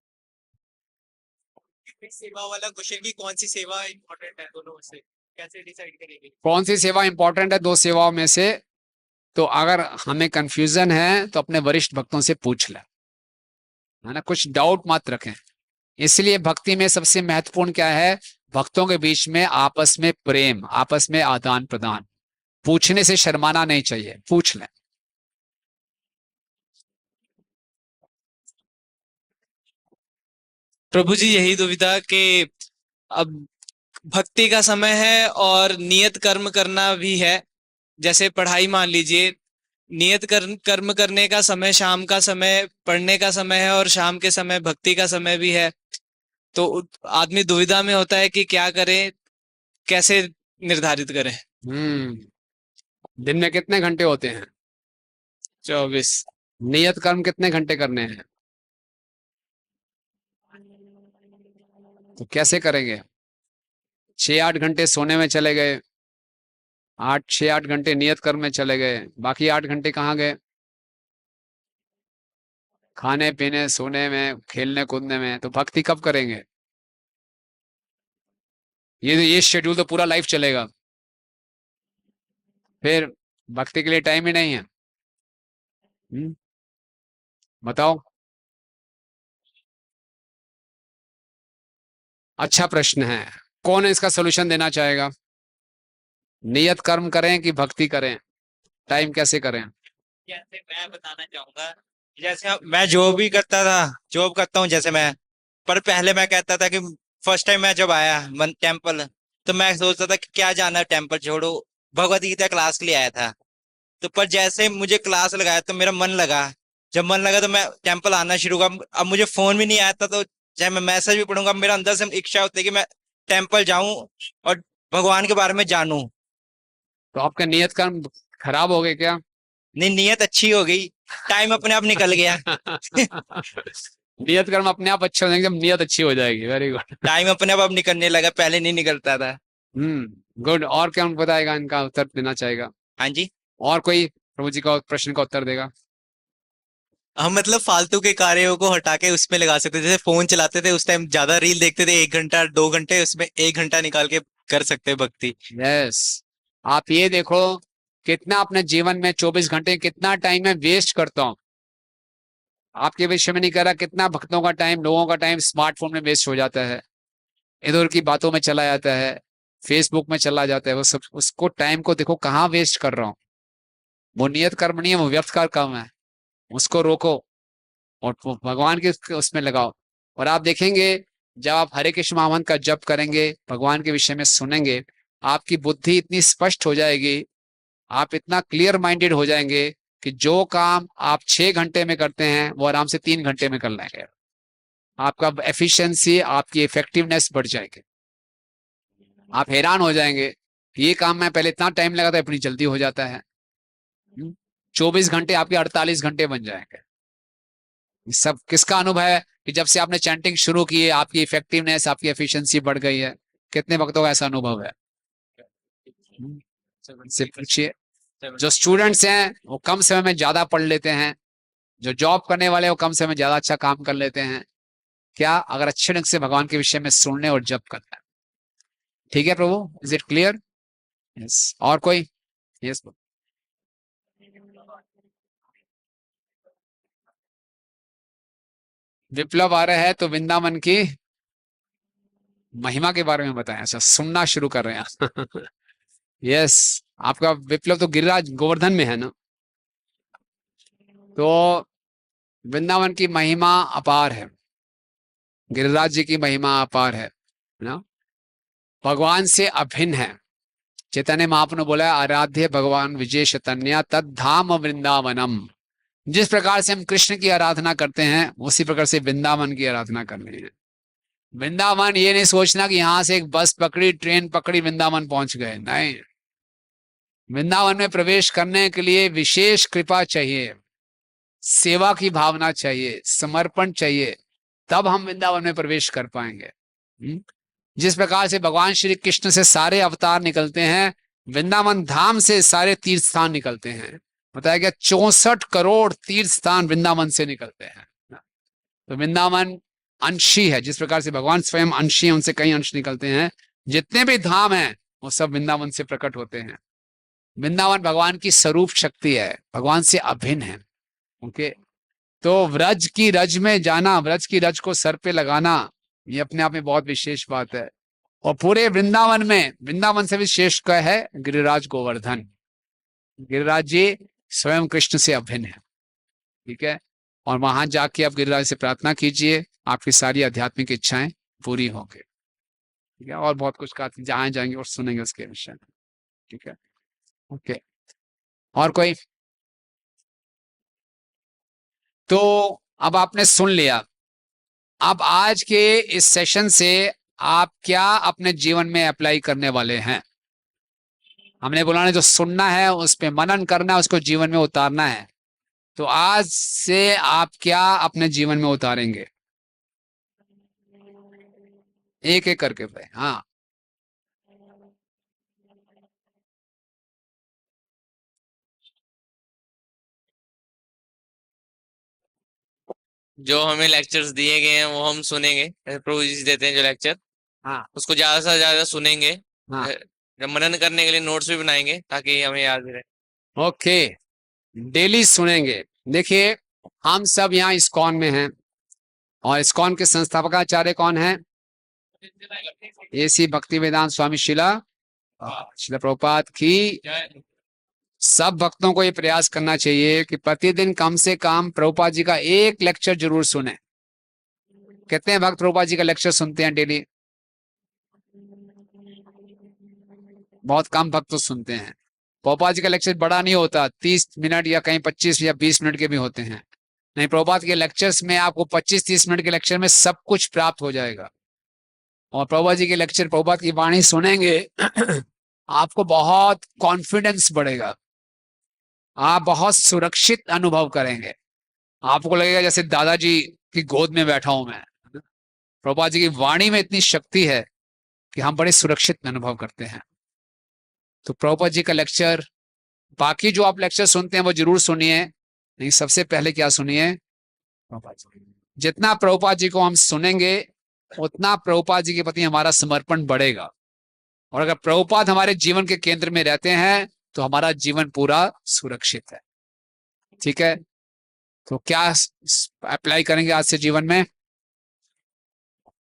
सेवा वाला क्वेश्चन की कौन सी सेवा इंपॉर्टेंट है दोनों में से, कैसे डिसाइड करेंगे? कौन सी सेवा इंपॉर्टेंट है दो सेवाओं में से? तो अगर हमें कंफ्यूजन है तो अपने वरिष्ठ भक्तों से पूछ लें, है ना, कुछ डाउट मत रखें। इसलिए भक्ति में सबसे महत्वपूर्ण क्या है? भक्तों के बीच में आपस में प्रेम, आपस में आदान प्रदान। पूछने से शर्माना नहीं चाहिए, पूछ लें। प्रभु जी यही दुविधा कि अब भक्ति का समय है और नियत कर्म करना भी है। जैसे पढ़ाई मान लीजिए, नियत कर्म करने का समय शाम का समय पढ़ने का समय है और शाम के समय भक्ति का समय भी है। तो आदमी दुविधा में होता है कि क्या करें, कैसे निर्धारित करें। दिन में कितने घंटे होते हैं? 24। नियत कर्म कितने घंटे करने हैं? तो कैसे करेंगे? 6-8 घंटे सोने में चले गए, 6-8 घंटे नियत कर्म में चले गए, बाकी 8 घंटे कहाँ गए? खाने पीने, सोने में, खेलने कूदने में। तो भक्ति कब करेंगे? ये शेड्यूल तो पूरा लाइफ चलेगा, फिर भक्ति के लिए टाइम ही नहीं है। बताओ। अच्छा प्रश्न है, कौन इसका सोल्यूशन देना चाहेगा? नियत कर्म करें कि भक्ति करें? टाइम कैसे करें? जैसे मैं बताना चाहूंगा, जैसे मैं जॉब भी करता था, जॉब करता हूँ जैसे मैं, पर पहले मैं कहता था कि फर्स्ट टाइम मैं जब आया मन टेम्पल, तो मैं सोचता था कि क्या जाना है टेम्पल, छोड़ो, भगवत गीता क्लास के लिए आया था। तो पर जैसे मुझे क्लास लगाया तो मेरा मन लगा, जब मन लगा तो मैं टेम्पल आना शुरू हुआ। अब मुझे फोन भी नहीं आता, तो चाहे मैं मैसेज भी पढ़ूंगा, मेरा अंदर से इच्छा होती है कि मैं टेम्पल जाऊं और भगवान के बारे में जानूं। तो आपका नियत कर्म खराब हो गए क्या? नहीं, नियत अच्छी हो गई, टाइम अपने आप निकल गया। नियत कर्म अपने आप अच्छे हो जाएंगे जब नियत अच्छी हो जाएगी। Very good. टाइम अपने आप अब निकलने लगा, पहले नहीं निकलता था। गुड। और क्या बताएगा, इनका उत्तर देना चाहेगा? हाँ जी। और कोई प्रभु जी का प्रश्न का उत्तर देगा? हम मतलब फालतू के कार्यों को हटा के उसमें लगा सकते थे। जैसे फोन चलाते थे उस टाइम ज्यादा रील देखते थे, 1 घंटा 2 घंटे, उसमें 1 घंटा निकाल के कर सकते हैं भक्ति। यस। आप ये देखो कितना अपने जीवन में 24 घंटे कितना टाइम में वेस्ट करता हूं। आपके विषय में नहीं कर रहा, कितना भक्तों का टाइम, लोगों का टाइम स्मार्टफोन में वेस्ट हो जाता है, इधर की बातों में चला जाता है, फेसबुक में चला जाता है। वो सब, उसको टाइम को देखो कहाँ वेस्ट कर रहा हूँ। वो नियत कर्म नहीं है, वो व्यर्थ का कर्म है। उसको रोको और भगवान के उसमें लगाओ। और आप देखेंगे जब आप हरे कृष्ण महामंत्र का जप करेंगे, भगवान के विषय में सुनेंगे, आपकी बुद्धि इतनी स्पष्ट हो जाएगी, आप इतना क्लियर माइंडेड हो जाएंगे कि जो काम आप 6 घंटे में करते हैं वो आराम से 3 घंटे में कर लेंगे। आपका एफिशिएंसी, आपकी इफेक्टिवनेस बढ़ जाएगी। आप हैरान हो जाएंगे कि ये काम में पहले इतना टाइम लगा था, इतनी जल्दी हो जाता है। 24 घंटे आपके 48 घंटे बन जाएंगे। सब किसका अनुभव है कि जब से आपने चैंटिंग शुरू की है आपकी इफेक्टिवनेस, आपकी एफिशिएंसी बढ़ गई है? कितने भक्तों का ऐसा अनुभव है? से पूछिए। जो स्टूडेंट्स हैं वो कम समय में ज्यादा पढ़ लेते हैं, जो जॉब करने वाले वो कम समय में ज्यादा अच्छा काम कर लेते हैं। क्या? अगर अच्छे ढंग से भगवान के विषय में सुनने और जप करना है। ठीक है प्रभु, इज इट क्लियर? यस। और कोई? यस। विप्लव आ रहा है तो वृंदावन की महिमा के बारे में बताएं। अच्छा, सुनना शुरू कर रहे हैं। यस। आपका विप्लव तो गिरिराज गोवर्धन में है ना? तो वृंदावन की महिमा अपार है, गिरिराज जी की महिमा अपार है ना, भगवान से अभिन्न है। चैतन्य महाप्रभु ने बोला आराध्य भगवान विजय चैतन्य तद धाम वृंदावनम। जिस प्रकार से हम कृष्ण की आराधना करते हैं उसी प्रकार से वृंदावन की आराधना करनी है। वृंदावन ये नहीं सोचना कि यहां से एक बस पकड़ी, ट्रेन पकड़ी, वृंदावन पहुंच गए, नहीं। वृंदावन में प्रवेश करने के लिए विशेष कृपा चाहिए, सेवा की भावना चाहिए, समर्पण चाहिए, तब हम वृंदावन में प्रवेश कर पाएंगे। जिस प्रकार से भगवान श्री कृष्ण से सारे अवतार निकलते हैं, वृंदावन धाम से सारे तीर्थ स्थान निकलते हैं। बताया गया 64 करोड़ तीर्थ स्थान वृंदावन से निकलते हैं। तो वृंदावन अंशी है, जिस प्रकार से भगवान स्वयं अंशी है, उनसे कई अंश निकलते हैं। जितने भी धाम हैं वो सब वृंदावन से प्रकट होते हैं। वृंदावन भगवान की स्वरूप शक्ति है, भगवान से अभिन्न है। ओके, तो व्रज की रज में जाना, व्रज की रज को सर पे लगाना, ये अपने आप में बहुत विशेष बात है। और पूरे वृंदावन में, वृंदावन से भी श्रेष्ठ क्या है, गिरिराज गोवर्धन। गिरिराज जी स्वयं कृष्ण से अभिन्न है, ठीक है। और वहां जाके आप गिरिराज से प्रार्थना कीजिए, आपकी सारी आध्यात्मिक इच्छाएं पूरी होंगी, ठीक है। और बहुत कुछ कहा, जहां जाएंगे और सुनेंगे उसके विषय में, ठीक है। ओके, और कोई? तो अब आपने सुन लिया, अब आज के इस सेशन से आप क्या अपने जीवन में अप्लाई करने वाले हैं? हमने बोला ना, जो सुनना है उस पे मनन करना है, उसको जीवन में उतारना है। तो आज से आप क्या अपने जीवन में उतारेंगे? एक एक करके भाई। हाँ, जो हमें लेक्चर्स दिए गए हैं वो हम सुनेंगे, प्रभु जी देते हैं जो लेक्चर, हाँ, उसको ज्यादा से ज्यादा सुनेंगे। हाँ। जब मनन करने के लिए नोट्स भी बनाएंगे ताकि हमें याद रहे। ओके, डेली सुनेंगे। देखिए, हम सब यहाँ इस्कॉन में हैं, और इस्कॉन के संस्थापक आचार्य कौन है? एसी भक्ति वेदांत स्वामी शिला प्रभुपाद की। सब भक्तों को ये प्रयास करना चाहिए कि प्रतिदिन कम से कम प्रभुपाद जी का एक लेक्चर जरूर सुने। कितने भक्त प्रभुपाद जी का लेक्चर सुनते हैं डेली? बहुत कम भक्त तो सुनते हैं। प्रभुपाद जी का लेक्चर बड़ा नहीं होता, 30 मिनट या कहीं 25 या 20 मिनट के भी होते हैं। नहीं, प्रभुपाद के लेक्चर्स में आपको 25-30 मिनट के लेक्चर में सब कुछ प्राप्त हो जाएगा। और प्रभुपाद जी के लेक्चर, प्रभुपाद की वाणी सुनेंगे आपको बहुत कॉन्फिडेंस बढ़ेगा, आप बहुत सुरक्षित अनुभव करेंगे। आपको लगेगा जैसे दादाजी की गोद में बैठा हूं मैं। प्रभुपाद जी की वाणी में इतनी शक्ति है कि हम बड़े सुरक्षित अनुभव करते हैं। तो प्रभुपाद जी का लेक्चर, बाकी जो आप लेक्चर सुनते हैं वो जरूर सुनिए, नहीं सबसे पहले क्या सुनिए? प्रभुपाद जी। जितना प्रभुपाद जी को हम सुनेंगे उतना प्रभुपाद जी के प्रति हमारा समर्पण बढ़ेगा। और अगर प्रभुपाद हमारे जीवन के केंद्र में रहते हैं तो हमारा जीवन पूरा सुरक्षित है, ठीक है। तो क्या अप्लाई करेंगे आज से जीवन में?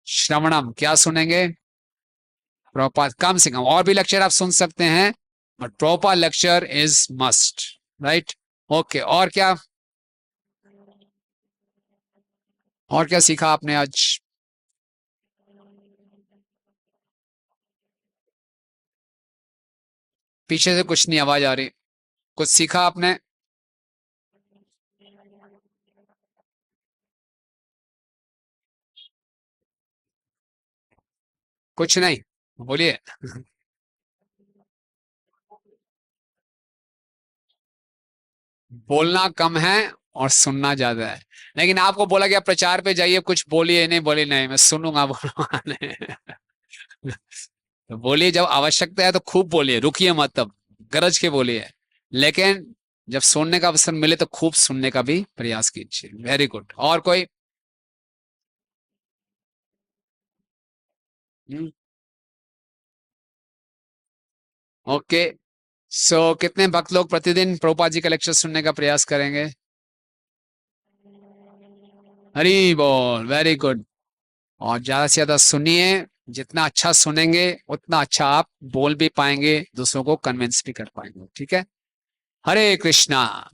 श्रवणम, क्या सुनेंगे? प्रभुपाद। कम से कम और भी लेक्चर आप सुन सकते हैं, but Prabhupada lecture is must, right. Okay, और क्या, और क्या सीखा आपने आज? पीछे से कुछ नहीं आवाज आ रही, कुछ सीखा आपने? कुछ नहीं, बोलिए। बोलना कम है और सुनना ज्यादा है। लेकिन आपको बोला गया प्रचार पे जाइए, कुछ बोलिए, नहीं बोली, नहीं मैं सुनूंगा, बोलूंगा नहीं। तो बोलिए, जब आवश्यकता है तो खूब बोलिए, रुकिए मत, तब गरज के बोलिए। लेकिन जब सुनने का अवसर मिले तो खूब सुनने का भी प्रयास कीजिए। Very good. और कोई? ओके, सो कितने भक्त लोग प्रतिदिन प्रभुपाद जी का लेक्चर सुनने का प्रयास करेंगे? हरी बोल, वेरी गुड। और ज्यादा से ज्यादा सुनिए, जितना अच्छा सुनेंगे उतना अच्छा आप बोल भी पाएंगे, दूसरों को कन्विंस भी कर पाएंगे, ठीक है। हरे कृष्णा।